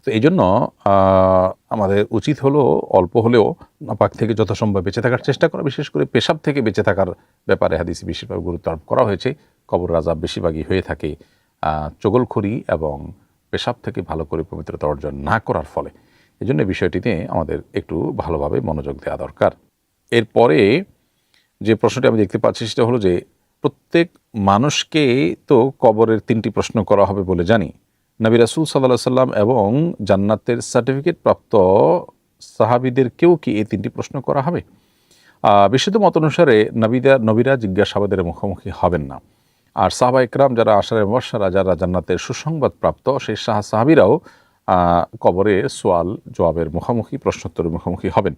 তো এই জন্য আমাদের উচিত হলো অল্প হলেও নাপাক থেকে যথাসম্ভব বেঁচে থাকার চেষ্টা করা। বিশেষ করে পেশাব থেকে বেঁচে থাকার ব্যাপারে হাদিসে বেশিরভাগ গুরুত্ব আরোপ করা হয়েছে। কবর আযাব বেশিরভাগই হয়ে থাকে চগলখড়ি এবং পেশাব থেকে ভালো করে পবিত্রতা অর্জন না করার ফলে। এই জন্য বিষয়টিতে আমাদের একটু ভালোভাবে মনোযোগ দেওয়া দরকার। এরপরে যে প্রশ্নটি আমি দেখতে পাচ্ছি সেটা হলো যে, প্রত্যেক মানুষকে তো কবরের 3টি প্রশ্ন করা হবে বলে জানি। নবী রাসূল সাল্লাল্লাহু আলাইহি সাল্লাম এবং জান্নাতের সার্টিফিকেট প্রাপ্ত সাহাবীদেরকেও কি এই 3টি প্রশ্ন করা হবে? বিশুদ্ধ মত অনুসারে নবীরা জিজ্ঞাসাবাদের মুখোমুখি হবেন না। আর সাহাবা ইকরাম যারা আশারে মুবাশশারা, যারা জান্নাতের সুসংবাদ প্রাপ্ত, সেই সাহাবীরাও কবরে সোয়াল জবাবের মুখোমুখি, প্রশ্নোত্তরের মুখোমুখি হবেন।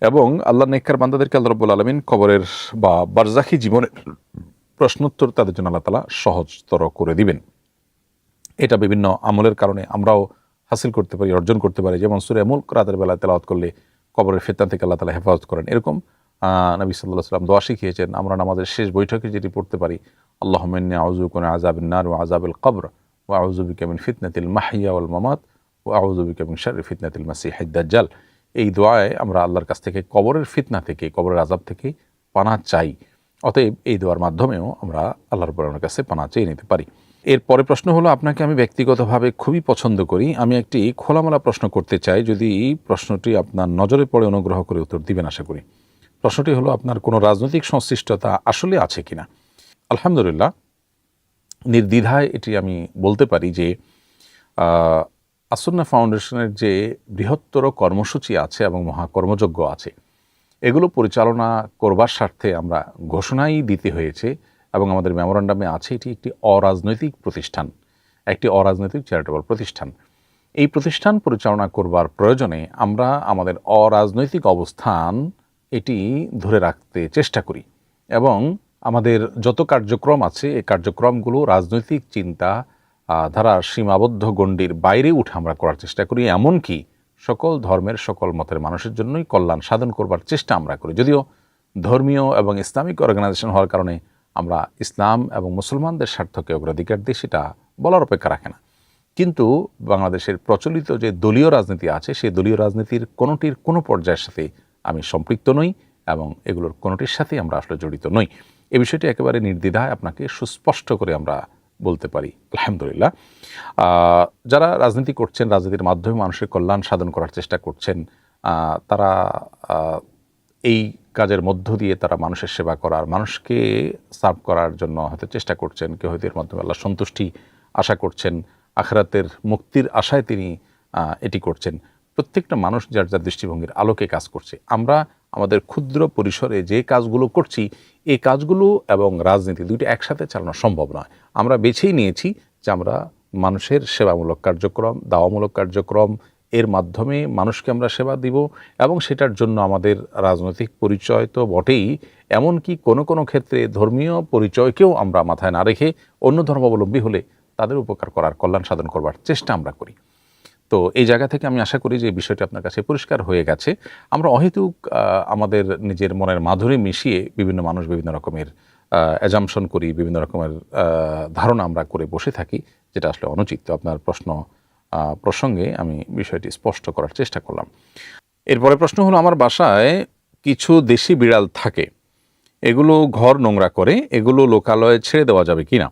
এবং আল্লাহ নেককার বান্দাদেরকে আল্লাহ রাব্বুল আলামিন কবরের বা বারজাখী জীবনের প্রশ্নোত্তর তাদের জন্য আল্লাহ তাআলা সহজতর করে দিবেন। এটা বিভিন্ন আমলের কারণে আমরাও হাসিল করতে পারি, অর্জন করতে পারি। যেমন সূরা মুলক রাতের বেলা তেলাওয়াত করলে কবরের ফিতনা থেকে আল্লাহ তাআলা হেফাজত করেন। এরকম নবী সাল্লাল্লাহু আলাইহি ওয়াসাল্লাম দোয়া শিখিয়েছেন। আমরা নামাজের শেষ বৈঠকে যেটি পড়তে পারি, আল্লাহুম্মা ইন্নী আউযু বিকা মিন আযাবিন নার ওয়া আযাবিল কবর ওয়া আউযু বিকা মিন ফিতনাতিল মাহইয়া ওয়াল মামাত ওয়া আউযু বিকা মিন শাররি ফিতনাতিল মাসিহিদ দাজ্জাল। এই দোয়ায় আমরা আল্লাহর কাছ থেকে কবরের ফিতনা থেকে, কবরের আযাব থেকে পানাহ চাই। অতএব এই দোয়ার মাধ্যমেও আমরা আল্লাহর রাব্বুল আলামিনের কাছে পানাহ চেয়ে নিতে পারি। এরপরে প্রশ্ন হলো, আপনাকে আমি ব্যক্তিগতভাবে খুবই পছন্দ করি। আমি একটি খোলামেলা প্রশ্ন করতে চাই। যদি প্রশ্নটি আপনার নজরে পড়ে অনুগ্রহ করে উত্তর দিবেন আশা করি। প্রশ্নটি হলো, আপনার কোনো রাজনৈতিক সংশ্লিষ্টতা আসলে আছে কিনা? আলহামদুলিল্লাহ, নির্দ্বিধায় এটি আমি বলতে পারি যে আসুন্নাহ ফাউন্ডেশনের যে বৃহত্তর কর্মসূচি আছে এবং মহাকর্মযজ্ঞ আছে, এগুলো পরিচালনা করবার স্বার্থে আমরা ঘোষণাই দিতে হয়েছে এবং আমাদের মেমোরান্ডামে আছে এটি একটি অরাজনৈতিক প্রতিষ্ঠান, একটি অরাজনৈতিক চ্যারিটেবল প্রতিষ্ঠান। এই প্রতিষ্ঠান পরিচালনা করবার প্রয়োজনে আমরা আমাদের অরাজনৈতিক অবস্থান এটি ধরে রাখতে চেষ্টা করি এবং আমাদের যত কার্যক্রম আছে এই কার্যক্রমগুলো রাজনৈতিক চিন্তা ধারার সীমাবদ্ধ গণ্ডির বাইরে উঠে আমরা করার চেষ্টা করি, এমনকি সকল ধর্মের সকল মতের মানুষের জন্যই কল্যাণ সাধন করবার চেষ্টা আমরা করি। যদিও ধর্মীয় এবং ইসলামিক অর্গানাইজেশন হওয়ার কারণে আমরা ইসলাম এবং মুসলমানদের স্বার্থকে অগ্রাধিকার দিই, সেটা বলার অপেক্ষা রাখে না। কিন্তু বাংলাদেশের প্রচলিত যে দলীয় রাজনীতি আছে সেই দলীয় রাজনীতির কোনোটির কোনো পর্যায়ের সাথে আমি সম্পৃক্ত নই এবং এগুলোর কোনোটির সাথেই আমরা আসলে জড়িত নই। এই বিষয়টি একেবারে নির্দ্বিধায় আপনাকে সুস্পষ্ট করে আমরা বলতে পারি। আলহামদুলিল্লাহ, যারা রাজনীতি করছেন, রাজনীতির মাধ্যমে মানুষের কল্যাণ সাধন করার চেষ্টা করছেন, তারা এই কাজের মধ্য দিয়ে তারা মানুষের সেবা করার, মানুষকে সার্ভ করার জন্য হয়তো চেষ্টা করছেন। কেউ হয়তো এর মাধ্যমে আল্লাহ সন্তুষ্টি আশা করছেন, আখিরাতের মুক্তির আশায় তিনি এটি করছেন। প্রত্যেকটা মানুষ যার যার দৃষ্টিভঙ্গির আলোকে কাজ করছে। আমরা আমাদের ক্ষুদ্র পরিসরে যে কাজগুলো করছি, এই কাজগুলো এবং রাজনীতি দুইটি একসাথে চালানো সম্ভব নয়। আমরা বেছেই নিয়েছি যে আমরা মানুষের সেবামূলক কার্যক্রম, দাওয়ামূলক কার্যক্রম এর মাধ্যমে মানুষকে আমরা সেবা দিব এবং সেটার জন্য আমাদের রাজনৈতিক পরিচয় তো বটেই, এমনকি কোনো কোনো ক্ষেত্রে ধর্মীয় পরিচয়কেও আমরা মাথায় না রেখে অন্য ধর্মাবলম্বী হলে তাদের উপকার করার, কল্যাণ সাধন করবার চেষ্টা আমরা করি। তো এই জায়গা থেকে আমি আশা করি যে বিষয়টি আপনার কাছে পরিষ্কার হয়ে গেছে। আমরা অহেতুক আমাদের নিজের মনের মাধুরী মিশিয়ে বিভিন্ন মানুষ বিভিন্ন রকমের অ্যাজাম্পশন করি, বিভিন্ন রকমের ধারণা আমরা করে বসে থাকি, যেটা আসলে অনুচিত। আপনার প্রসঙ্গে আমি বিষয়টি স্পষ্ট করার চেষ্টা করলাম। এরপরে প্রশ্ন হলো, আমার বাসায় কিছু দেশি বিড়াল থাকে, এগুলো ঘর নোংরা করে, এগুলো লোকালয়ে ছেড়ে দেওয়া যাবে কিনা?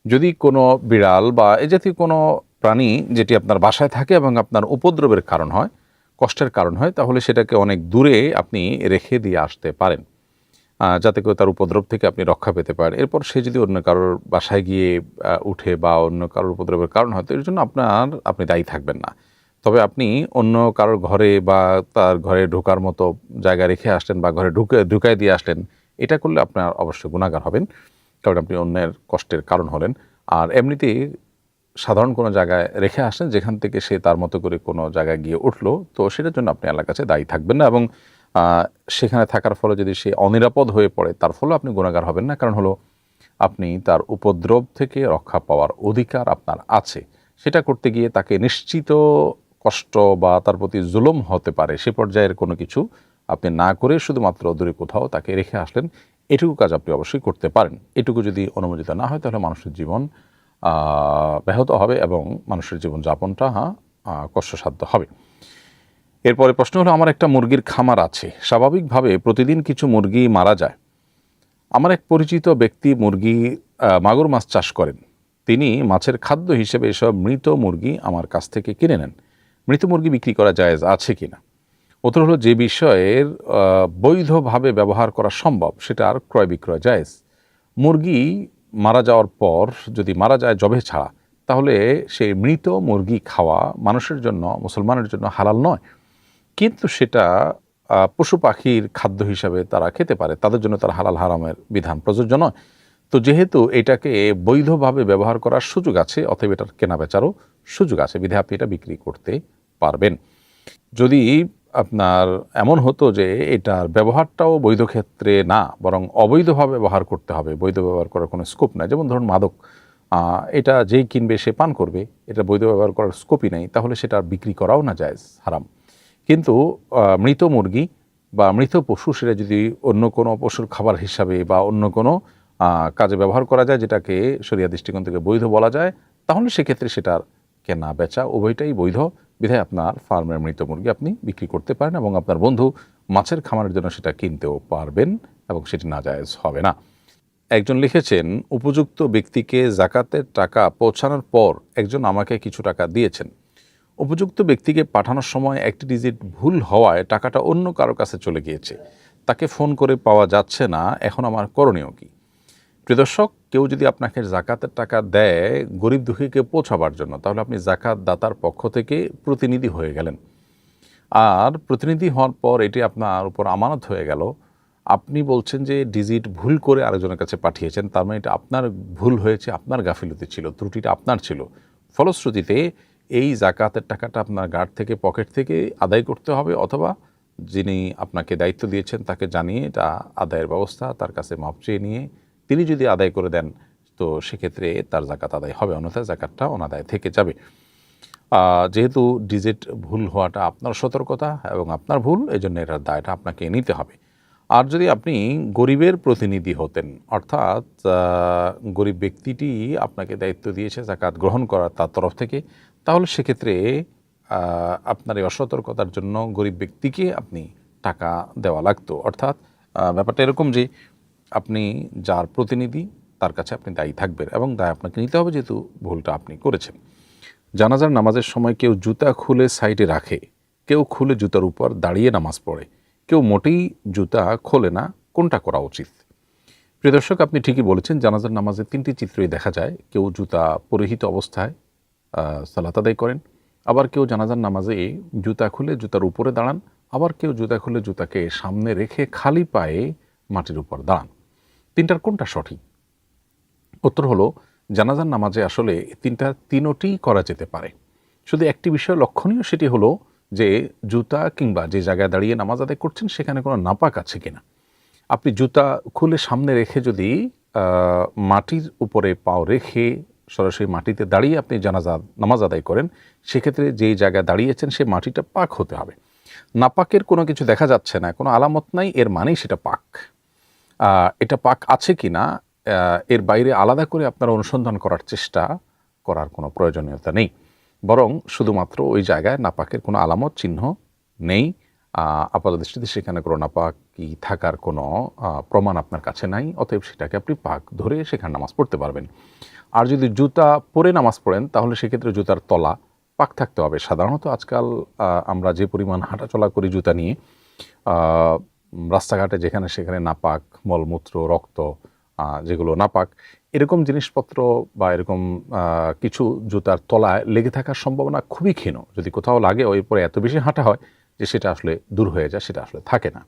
যদি কোনো বিড়াল বা এ জাতীয় কোনো প্রাণী যেটি আপনার বাসায় থাকে এবং আপনার উপদ্রবের কারণ হয়, কষ্টের কারণ হয়, তাহলে সেটাকে অনেক দূরে আপনি রেখে দিয়ে আসতে পারেন, যাতে করে তার উপদ্রব থেকে আপনি রক্ষা পেতে পারেন। এরপর সে যদি অন্য কারোর বাসায় গিয়ে উঠে বা অন্য কারোর উপদ্রবের কারণ হয়, তো এর জন্য আপনি দায়ী থাকবেন না। তবে আপনি অন্য কারোর ঘরে বা তার ঘরে ঢোকার মতো জায়গা রেখে আসলেন বা ঘরে ঢুকাই দিয়ে আসলেন, এটা করলে আপনার অবশ্যই গুনাহগার হবেন, কারণ আপনি অন্যের কষ্টের কারণ হলেন। আর এমনিতেই সাধারণ কোনো জায়গায় রেখে আসেন যেখান থেকে সে তার মতো করে কোনো জায়গায় গিয়ে উঠলো, তো সেটার জন্য আপনি আল্লাহর কাছে দায়ী থাকবেন না এবং সেখানে থাকার ফলে যদি সে অনিরাপদ হয়ে পড়ে তার ফলে আপনি গুনাহগার হবেন না। কারণ হলো আপনি তার উপদ্রব থেকে রক্ষা পাওয়ার অধিকার আপনার আছে। সেটা করতে গিয়ে তাকে নিশ্চিত কষ্ট বা তার প্রতি জুলুম হতে পারে সে পর্যায়ের কোনো কিছু আপনি না করে শুধুমাত্র দূরে কোথাও তাকে রেখে আসলেন, এটুকু কাজ আপনি অবশ্যই করতে পারেন। এটুকু যদি অনুমোদিত না হয় তাহলে মানুষের জীবন ব্যাহত হবে এবং মানুষের জীবনযাপনটা কষ্টসাধ্য হবে। এরপরে প্রশ্ন হলো, আমার একটা মুরগির খামার আছে, স্বাভাবিকভাবে প্রতিদিন কিছু মুরগি মারা যায়। আমার এক পরিচিত ব্যক্তি মাগুর মাছ চাষ করেন, তিনি মাছের খাদ্য হিসেবে এসব মৃত মুরগি আমার কাছ থেকে কিনে নেন। মৃত মুরগি বিক্রি করা জায়েজ আছে কিনা? উত্তর হলো, যে বিষয়ের বৈধভাবে ব্যবহার করা সম্ভব সেটার ক্রয় বিক্রয় জায়েজ। মুরগি মারা যাওয়ার পর যদি মারা যায় জবে ছাড়া, তাহলে সেই মৃত মুরগি খাওয়া মানুষের জন্য, মুসলমানের জন্য হালাল নয়, কিন্তু সেটা পশু পাখির খাদ্য হিসাবে তারা খেতে পারে, তাদের জন্য তার হালাল হারামের বিধান প্রযোজ্য নয়। তো যেহেতু এটাকে বৈধভাবে ব্যবহার করার সুযোগ আছে, অতএব এটার কেনা বেচারও সুযোগ আছে, বিধায় আপনি এটা বিক্রি করতে পারবেন। যদি আপনার এমন হতো যে এটার ব্যবহারটাও বৈধ ক্ষেত্রে না, বরং অবৈধভাবে ব্যবহার করতে হবে, বৈধ ব্যবহার করার কোনো স্কোপ নাই, যেমন ধরুন মাদক, এটা যেই কিনবে সে পান করবে, এটা বৈধ ব্যবহার করার স্কোপই নেই, তাহলে সেটা বিক্রি করাও না জায়েজ, হারাম। কিন্তু মৃত মুরগি বা মৃত পশু সেটা যদি অন্য কোনো পশুর খাবার হিসাবে বা অন্য কোনো কাজে ব্যবহার করা যায়, যেটাকে শরিয়া দৃষ্টিকোণ থেকে বৈধ বলা যায়, তাহলে সেক্ষেত্রে সেটার কেনা বেচা উভয়টাই বৈধ, বিধায় আপনার ফার্মের মৃত মুরগি আপনি বিক্রি করতে পারেন এবং আপনার বন্ধু মাছের খামারের জন্য সেটা কিনতেও পারবেন এবং সেটি নাজায়েজ হবে না। একজন লিখেছেন, উপযুক্ত ব্যক্তিকে যাকাতের টাকা পৌঁছানোর পর একজন আমাকে কিছু টাকা দিয়েছেন। উপযুক্ত ব্যক্তিকে পাঠানোর সময় একটি ডিজিট ভুল হওয়ায় টাকাটা অন্য কারো কাছে চলে গিয়েছে, তাকে ফোন করে পাওয়া যাচ্ছে না, এখন আমার করণীয় কি? প্রিয় দর্শক, কেউ যদি আপনাকে জাকাতের টাকা দেয় গরিব দুঃখীকে পৌঁছাবার জন্য, তাহলে আপনি জাকাত দাতার পক্ষ থেকে প্রতিনিধি হয়ে গেলেন। আর প্রতিনিধি হওয়ার পর এটি আপনার উপর আমানত হয়ে গেল। আপনি বলছেন যে ডিজিট ভুল করে আরেকজনের কাছে পাঠিয়েছেন, তার মানে এটা আপনার ভুল হয়েছে, আপনার গাফিলতি ছিল, ত্রুটিটা আপনার ছিল। ফলশ্রুতিতে এই জাকাতের টাকাটা আপনার গার্ড থেকে, পকেট থেকে আদায় করতে হবে, অথবা যিনি আপনাকে দায়িত্ব দিয়েছেন তাকে জানিয়ে এটা আদায়ের ব্যবস্থা, তার কাছে মাপ চেয়ে নিয়ে তিনি যদি আদায় করে দেন তো সেক্ষেত্রে তার জাকাত আদায় হবে, অন্যথায় জাকাতটা অনাদায় থেকে যাবে। যেহেতু ডিজিট ভুল হওয়াটা আপনার সতর্কতা এবং আপনার ভুল, এই জন্য এটার দায়টা আপনাকে নিতে হবে। আর যদি আপনি গরিবের প্রতিনিধি হতেন, অর্থাৎ গরিব ব্যক্তিটি আপনাকে দায়িত্ব দিয়েছে জাকাত গ্রহণ করার তার তরফ থেকে, তাহলে সেক্ষেত্রে আপনার এই অসতর্কতার জন্য গরিব ব্যক্তিকে আপনি টাকা দেওয়া লাগতো। অর্থাৎ ব্যাপারটা এরকম যে আপনি যার প্রতিনিধি তার কাছে আপনি দায়ী থাকবেন এবং দায় আপনাকে নিতে হবে, যেহেতু ভুলটা আপনি করেছেন। জানাজার নামাজের সময় কেউ জুতা খুলে সাইডে রাখে, কেউ খুলে জুতার উপর দাঁড়িয়ে নামাজ পড়ে, কেউ মোটেই জুতা খোলে না। কোনটা করা উচিত? প্রিয় দর্শক, আপনি ঠিকই বলেছেন, জানাজার নামাজে তিনটি চিত্রই দেখা যায়। কেউ জুতা পরিহিত অবস্থায় সালাত আদায় করেন, আবার কেউ জানাজার নামাজে জুতা খুলে জুতার উপরে দাঁড়ান, আবার কেউ জুতা খুলে জুতাকে সামনে রেখে খালি পায়ে মাটির উপর দাঁড়ান। তিনটার কোনটা সঠিক? উত্তর হলো, জানাজার নামাজে আসলে তিনোটি করা যেতে পারে। শুধু একটি বিষয় লক্ষণীয়, সেটি হলো যে জুতা কিংবা যে জায়গায় দাঁড়িয়ে নামাজ আদায় করছেন সেখানে কোনো নাপাক আছে কিনা। আপনি জুতা খুলে সামনে রেখে যদি মাটির উপরে পাও রেখে সরাসরি মাটিতে দাঁড়িয়ে আপনি নামাজ আদায় করেন, সেক্ষেত্রে যেই জায়গায় দাঁড়িয়েছেন সে মাটিটা পাক হতে হবে। নাপাকের কোনো কিছু দেখা যাচ্ছে না, কোনো আলামত নাই, এর মানেই সেটা পাক। এটা পাক আছে কি না এর বাইরে আলাদা করে আপনারা অনুসন্ধান করার চেষ্টা করার কোনো প্রয়োজনীয়তা নেই, বরং শুধুমাত্র ওই জায়গায় নাপাকের কোনো আলামত চিহ্ন নেই, আপাতদৃষ্টিতে সেখানে কোনো নাপাকি থাকার কোনো প্রমাণ আপনার কাছে নাই, অতএব সেটাকে আপনি পাক ধরে সেখানে নামাজ পড়তে পারবেন। আর যদি জুতা পরে নামাজ পড়েন তাহলে সেক্ষেত্রে জুতার তলা পাক থাকতে হবে। সাধারণত আজকাল আমরা যে পরিমাণ হাঁটাচলা করি জুতা নিয়ে, রাস্তাঘাটে যেখানে সেখানে নাপাক মলমূত্র, রক্ত, যেগুলো নাপাক, এরকম জিনিসপত্র বা এরকম কিছু জুতার তলায় লেগে থাকার সম্ভাবনা খুবই ক্ষীণ। যদি কোথাও লাগে ওই পরে এত বেশি হাঁটা হয় যে সেটা আসলে দূর হয়ে যায়, সেটা আসলে থাকে না।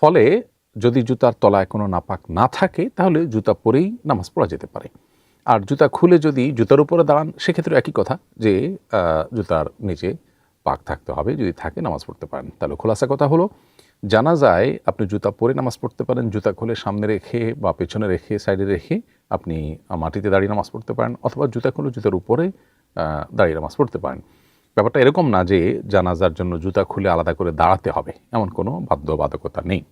ফলে যদি জুতার তলায় কোনো নাপাক না থাকে তাহলে জুতা পরেই নামাজ পড়া যেতে পারে। আর জুতা খুলে যদি জুতার উপরে দাঁড়ান সেক্ষেত্রে একই কথা, যে জুতার নিচে পাক থাকতে হবে, যদি থাকে নামাজ পড়তে পারেন। তাহলে খোলাসা কথা হলো, জানাজায় আপনি জুতা পরে নামাজ পড়তে পারেন, জুতা খুলে সামনে রেখে বা পেছনে রেখে সাইডে রেখে আপনি মাটিতে দাঁড়িয়ে নামাজ পড়তে পারেন, অথবা জুতা খুলে জুতার উপরে দাঁড়িয়ে নামাজ পড়তে পারেন। ব্যাপারটা এরকম না যে জানাজার জন্য জুতা খুলে আলাদা করে দাঁড়াতে হবে, এমন কোনো বাধ্যবাধকতা নেই।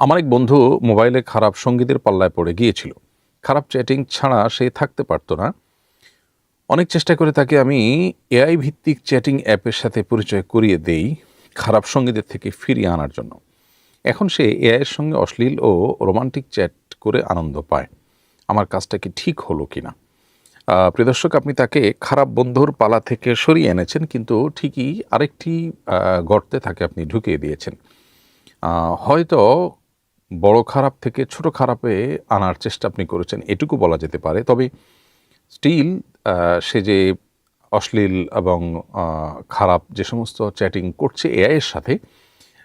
আমার এক বন্ধু মোবাইলে খারাপ সঙ্গীতের পাল্লায় পড়ে গিয়েছিল। খারাপ চ্যাটিং ছাড়া সে থাকতে পারতো না। অনেক চেষ্টা করে তাকে আমি এআই ভিত্তিক চ্যাটিং অ্যাপের সাথে পরিচয় করিয়ে দেই খারাপ সঙ্গীদের থেকে ফিরিয়ে আনার জন্য। এখন সে এআইয়ের সঙ্গে অশ্লীল ও রোমান্টিক চ্যাট করে আনন্দ পায়। আমার কাজটা কি ঠিক হলো কি না? প্রিয় দর্শক, আপনি তাকে খারাপ বন্ধুর পালা থেকে সরিয়ে এনেছেন, কিন্তু ঠিকই আরেকটি গর্তে তাকে আপনি ঢুকিয়ে দিয়েছেন। হয়তো বড় খারাপ থেকে ছোট খারাপে আনার চেষ্টা আপনি করেছেন, এটুকু বলা যেতে পারে। তবে স্টিল সে যে অশ্লীল এবং খারাপ যে সমস্ত চ্যাটিং করছে এআইয়ের সাথে,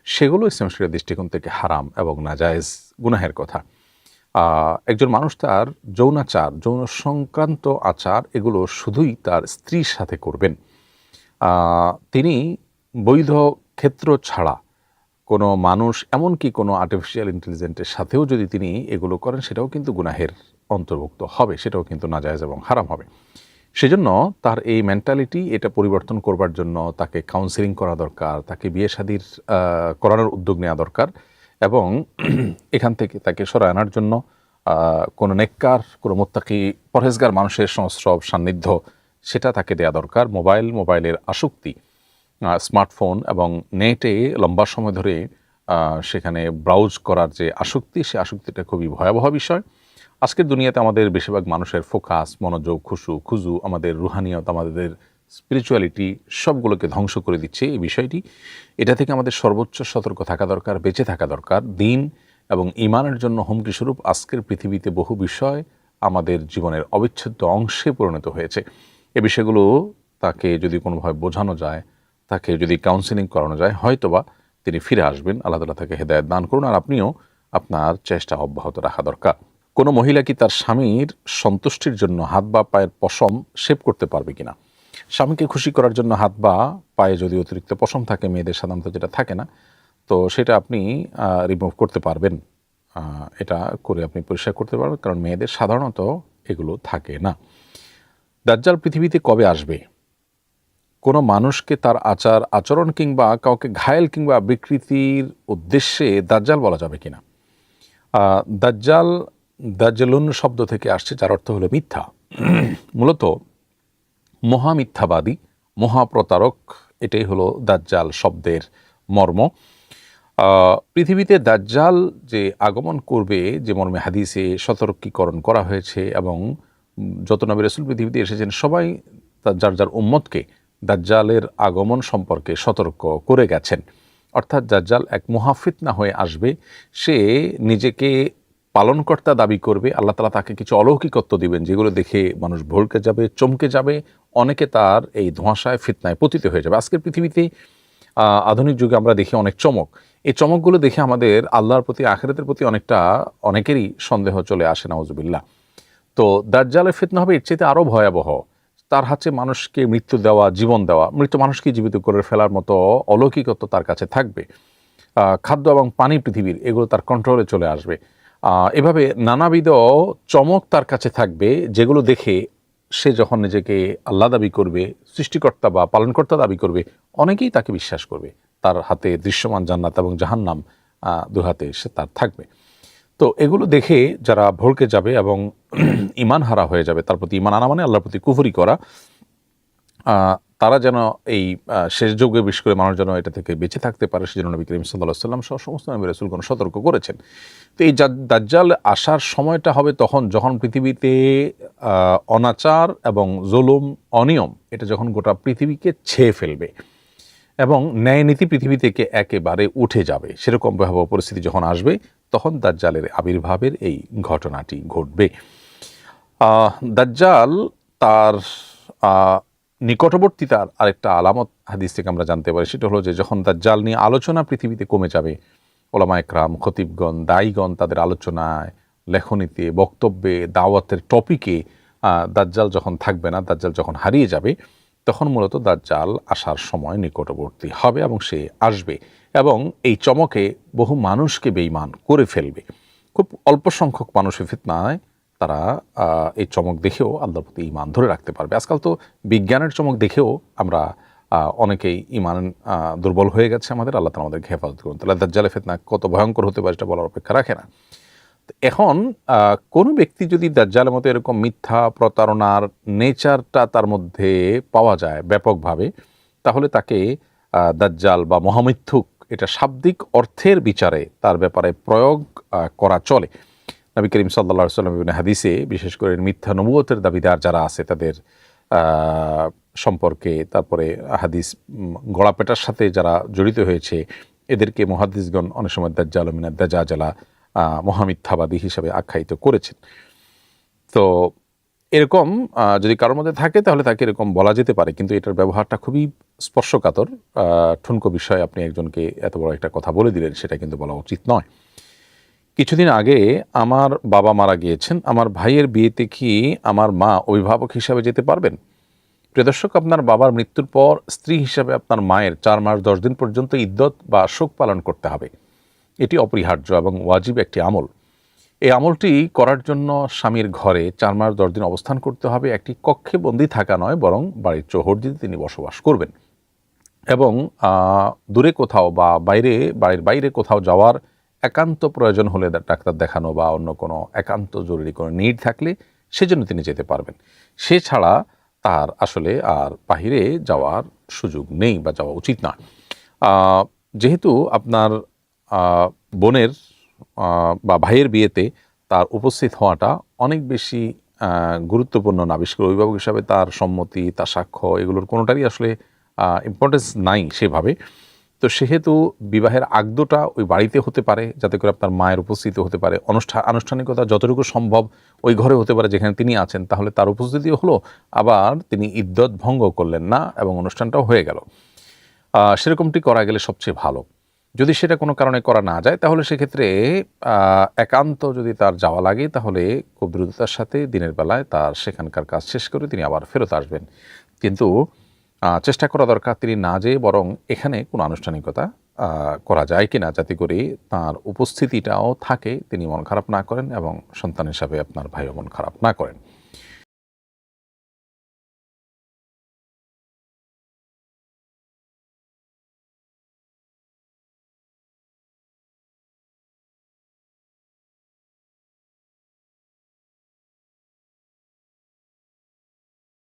সেগুলো ইসলাম শরীয়তের দৃষ্টিকোণ থেকে হারাম এবং নাজায়েজ গুনাহের কথা। একজন মানুষ তার যৌনাচার, যৌন সংক্রান্ত আচার এগুলো শুধুই তার স্ত্রীর সাথে করবেন। তিনি বৈধ ক্ষেত্র ছাড়া কোনো মানুষ, এমনকি কোনো আর্টিফিশিয়াল ইন্টেলিজেন্সের সাথেও যদি তিনি এগুলো করেন সেটাও কিন্তু গুনাহের অন্তর্ভুক্ত হবে, সেটাও কিন্তু নাজায়েজ এবং হারাম হবে। সেজন্য তার এই মেন্টালিটি, এটা পরিবর্তন করবার জন্য তাকে কাউন্সেলিং করা দরকার, তাকে বিয়ে শাদির করানোর উদ্যোগ নেওয়া দরকার, এবং এখান থেকে তাকে সরায় আনার জন্য কোনো নেককার, কোনো মুত্তাকি পরহেজগার মানুষের সংস্রব, সান্নিধ্য, সেটা তাকে দেয়া দরকার। মোবাইলের আসক্তি, স্মার্টফোন এবং নেটে লম্বা সময় ধরে সেখানে ব্রাউজ করার যে আসক্তি, সে আসক্তিটা খুবই ভয়াবহ বিষয়। আজকের দুনিয়াতে আমাদের বেশিরভাগ মানুষের ফোকাস, মনোযোগ, খুজু, আমাদের রুহানিয়ত, আমাদের স্পিরিচুয়ালিটি সবগুলোকে ধ্বংস করে দিচ্ছে এই বিষয়টি। এটা থেকে আমাদের সর্বোচ্চ সতর্ক থাকা দরকার, বেঁচে থাকা দরকার। দিন এবং ঈমানের জন্য হুমকি স্বরূপ আজকের পৃথিবীতে বহু বিষয় আমাদের জীবনের অবিচ্ছেদ্য অংশে পরিণত হয়েছে। এ বিষয়গুলো তাকে যদি কোনোভাবে বোঝানো যায়, তাকে যদি কাউন্সেলিং করানো যায়, হয়তোবা তিনি ফিরে আসবেন। আল্লাহ তাআলা তাকে হেদায়েত দান করুন। আর আপনিও আপনার চেষ্টা অব্যাহত রাখা দরকার। কোনো মহিলা কি তার স্বামীর সন্তুষ্টির জন্য হাত বা পায়ের পশম শেভ করতে পারবে কিনা? স্বামীকে খুশি করার জন্য হাত বা পায়ে যদি অতিরিক্ত পশম থাকে, মেয়েদের সাধারণত যেটা থাকে না, তো সেটা আপনি রিমুভ করতে পারবেন। এটা করে আপনি পরিষ্কার করতে পারবেন, কারণ মেয়েদের সাধারণত এগুলো থাকে না। দাজ্জাল পৃথিবীতে কবে আসবে? কোনো মানুষকে তার আচার আচরণ কিংবা কাউকে ঘায়েল কিংবা বিকৃতির উদ্দেশ্যে দাজ্জাল বলা যাবে কিনা? দাজ্জাল দাজ্জালুন শব্দ থেকে আসছে, যার অর্থ হলো মিথ্যা। মূলত মহামিথ্যাবাদী, মহাপ্রতারক, এটাই হলো দাজ্জাল শব্দের মর্ম। পৃথিবীতে দাজ্জাল যে আগমন করবে, যে মর্মে হাদিসে সতর্কীকরণ করা হয়েছে, এবং যত নবী রাসূল পৃথিবীতে এসেছেন সবাই যার যার উম্মতকে দাজ্জালের আগমন সম্পর্কে সতর্ক করে গেছেন। অর্থাৎ দাজ্জাল এক মহাফিতনা হয়ে আসবে। সে নিজেকে পালনকর্তা দাবি করবে। আল্লাহ তাআলা তাকে কিছু অলৌকিকত্ব দিবেন, যেগুলো দেখে মানুষ ভড়কে যাবে, চমকে যাবে। অনেকে তার এই ধোঁয়াশায় ফিতনায় পতিত হয়ে যাবে। আজকের পৃথিবীতে আধুনিক যুগে আমরা দেখি অনেক চমক। এই চমকগুলো দেখে আমাদের আল্লাহর প্রতি, আখিরাতের প্রতি অনেকেরই সন্দেহ চলে আসে, নাউজুবিল্লাহ। তো দাজ্জালের ফিতনা হবে এর চাইতে আরও ভয়াবহ। তার হাতে মানুষকে মৃত্যু দেওয়া, জীবন দেওয়া, মৃত মানুষকে জীবিত করে ফেলার মতো অলৌকিকত্ব তার কাছে থাকবে। খাদ্য এবং পানি পৃথিবীর, এগুলো তার কন্ট্রোলে চলে আসবে। এভাবে নানাবিধ চমক তার কাছে থাকবে, যেগুলো দেখে সে যখন নিজেকে আল্লাহ দাবি করবে, সৃষ্টিকর্তা বা পালনকর্তা দাবি করবে, অনেকেই তাকে বিশ্বাস করবে। তার হাতে দৃশ্যমান জান্নাত এবং জাহান্নাম দু হাতে সে তার থাকবে। তো এগুলো দেখে যারা ভড়কে যাবে এবং ঈমান হারা হয়ে যাবে, তার প্রতি ঈমান আনা মানে আল্লাহর প্রতি কুফরি করা, তারা যেন এই শেষ যুগে, বিশেষ করে মানুষ যেন এটা থেকে বেঁচে থাকতে পারে, সেজন্য নবী করিম সাল্লাল্লাহু আলাইহি ওয়াসাল্লাম সহ সমস্ত নবী রাসূলগণ সতর্ক করেছেন। তো এই দাজ্জাল আসার সময়টা হবে তখন, যখন পৃথিবীতে অনাচার এবং জুলুম, অনিয়ম, এটা যখন গোটা পৃথিবীকে ছেয়ে ফেলবে এবং ন্যায় নীতি পৃথিবী থেকে একেবারে উঠে যাবে। সেরকম ভয়াবহ পরিস্থিতি যখন আসবে, তখন দাজ্জালের আবির্ভাবের এই ঘটনাটি ঘটবে। দাজ্জাল তার নিকটবর্তীতার আরেকটা আলামত হাদিস থেকে আমরা জানতে পারি। সেটা হলো যে যখন দাজ্জাল নিয়ে আলোচনা পৃথিবীতে কমে যাবে, ওলামা একরাম, খতিবগণ, দায়ীগণ তাদের আলোচনায়, লেখনীতে, বক্তব্যে, দাওয়াতের টপিকে দাজ্জাল যখন থাকবে না, দাজ্জাল যখন হারিয়ে যাবে, তখন মূলত দাজ্জাল আসার সময় নিকটবর্তী হবে এবং সে আসবে এবং এই চমকে বহু মানুষকে বেঈমান করে ফেলবে। খুব অল্প সংখ্যক মানুষের ফিতনায় তারা এই চমক দেখেও আল্লাহর প্রতি ঈমান ধরে রাখতে পারবে। আজকাল তো বিজ্ঞানের চমক দেখেও আমরা অনেকেই ঈমান দুর্বল হয়ে গেছে আমাদের। আল্লাহ তাআলা আমাদেরকে হেফাজত করুন। তাহলে দাজ্জালের ফিতনা কত ভয়ঙ্কর হতে পারে, এটা বলার অপেক্ষা রাখে না। এখন কোনো ব্যক্তি যদি দাজ্জালের মতো এরকম মিথ্যা, প্রতারণার নেচারটা তার মধ্যে পাওয়া যায় ব্যাপকভাবে, তাহলে তাকে দাজ্জাল বা মহামিথ্যুক, এটা শাব্দিক অর্থের বিচারে তার ব্যাপারে প্রয়োগ করা চলে। নবী করিম সাল্লাল্লাহু আলাইহি ওয়াসাল্লাম ইবনে হাদিসে, বিশেষ করে মিথ্যা নবুয়তের দাবিদার যারা আছে তাদের সম্পর্কে, তারপরে হাদিস গড়াপেটার সাথে যারা জড়িত হয়েছে, এদেরকে মুহাদ্দিসগণ অনেক সময় দাজ্জাল মিনাদ দাজ্জালা, মহামিথ্যাবাদী হিসাবে আখ্যায়িত করেছেন। তো এরকম যদি কারোর মধ্যে থাকে, তাহলে তাকে এরকম বলা যেতে পারে, কিন্তু এটার ব্যবহারটা খুবই স্পর্শকাতর। ঠুনকো বিষয়, আপনি একজনকে এত বড় একটা কথা বলে দিলেন, সেটা কিন্তু বলা উচিত নয়। কিছুদিন আগে আমার বাবা মারা গিয়েছেন, আমার ভাইয়ের বিয়েতে কি আমার মা অভিভাবক হিসাবে যেতে পারবেন? প্রিয় দর্শক, আপনার বাবার মৃত্যুর পর স্ত্রী হিসাবে আপনার মায়ের 4 মাস 10 দিন পর্যন্ত ইদ্যত বা শোক পালন করতে হবে। এটি অপরিহার্য এবং ওয়াজিব একটি আমল। এই আমলটি করার জন্য স্বামীর ঘরে 4 মাস 10 দিন অবস্থান করতে হবে। একটি কক্ষে বন্দি থাকা নয়, বরং বাড়ির চৌহদ্দিতে তিনি বসবাস করবেন এবং দূরে কোথাও বা বাড়ির বাইরে কোথাও যাওয়ার একান্ত প্রয়োজন হলে, ডাক্তার দেখানো বা অন্য কোনো একান্ত জরুরি কোনো নিড থাকলে, সেজন্য তিনি যেতে পারবেন। সে ছাড়া তার আসলে আর বাহিরে যাওয়ার সুযোগ নেই বা যাওয়া উচিত না। যেহেতু আপনার বোনের বা ভাইয়ের বিয়েতে তার উপস্থিত হওয়াটা অনেক বেশি গুরুত্বপূর্ণ না, বিশেষ করে অভিভাবক হিসাবে তার সম্মতি, তার সাক্ষ্য, এগুলোর কোনোটারই আসলে ইম্পর্টেন্স নাই সেভাবে। তো সেহেতু বিবাহের আগদটা ওই বাড়িতে হতে পারে, যাতে করে আপনার মায়ের উপস্থিতি হতে পারে, আনুষ্ঠানিকতা যতটুকু সম্ভব ওই ঘরে হতে পারে যেখানে তিনি আছেন, তাহলে তার উপস্থিতিও হলো, আবার তিনি ইদ্যত ভঙ্গ করলেন না এবং অনুষ্ঠানটাও হয়ে গেল। সেরকমটি করা গেলে সবচেয়ে ভালো। যদি সেটা কোনো কারণে করা না যায়, তাহলে সেক্ষেত্রে একান্ত যদি তার যাওয়া লাগে, তাহলে খুব দ্রুততার সাথে দিনের বেলায় তার সেখানকার কাজ শেষ করে তিনি আবার ফেরত আসবেন। কিন্তু চেষ্টা করা দরকার তিনি না যেয়ে বরং এখানে কোনো আনুষ্ঠানিকতা করা যায় কিনা, যাতে করে তার উপস্থিতিটাও থাকে, তিনি মন খারাপ না করেন এবং সন্তান হিসাবে আপনার ভাইও মন খারাপ না করেন।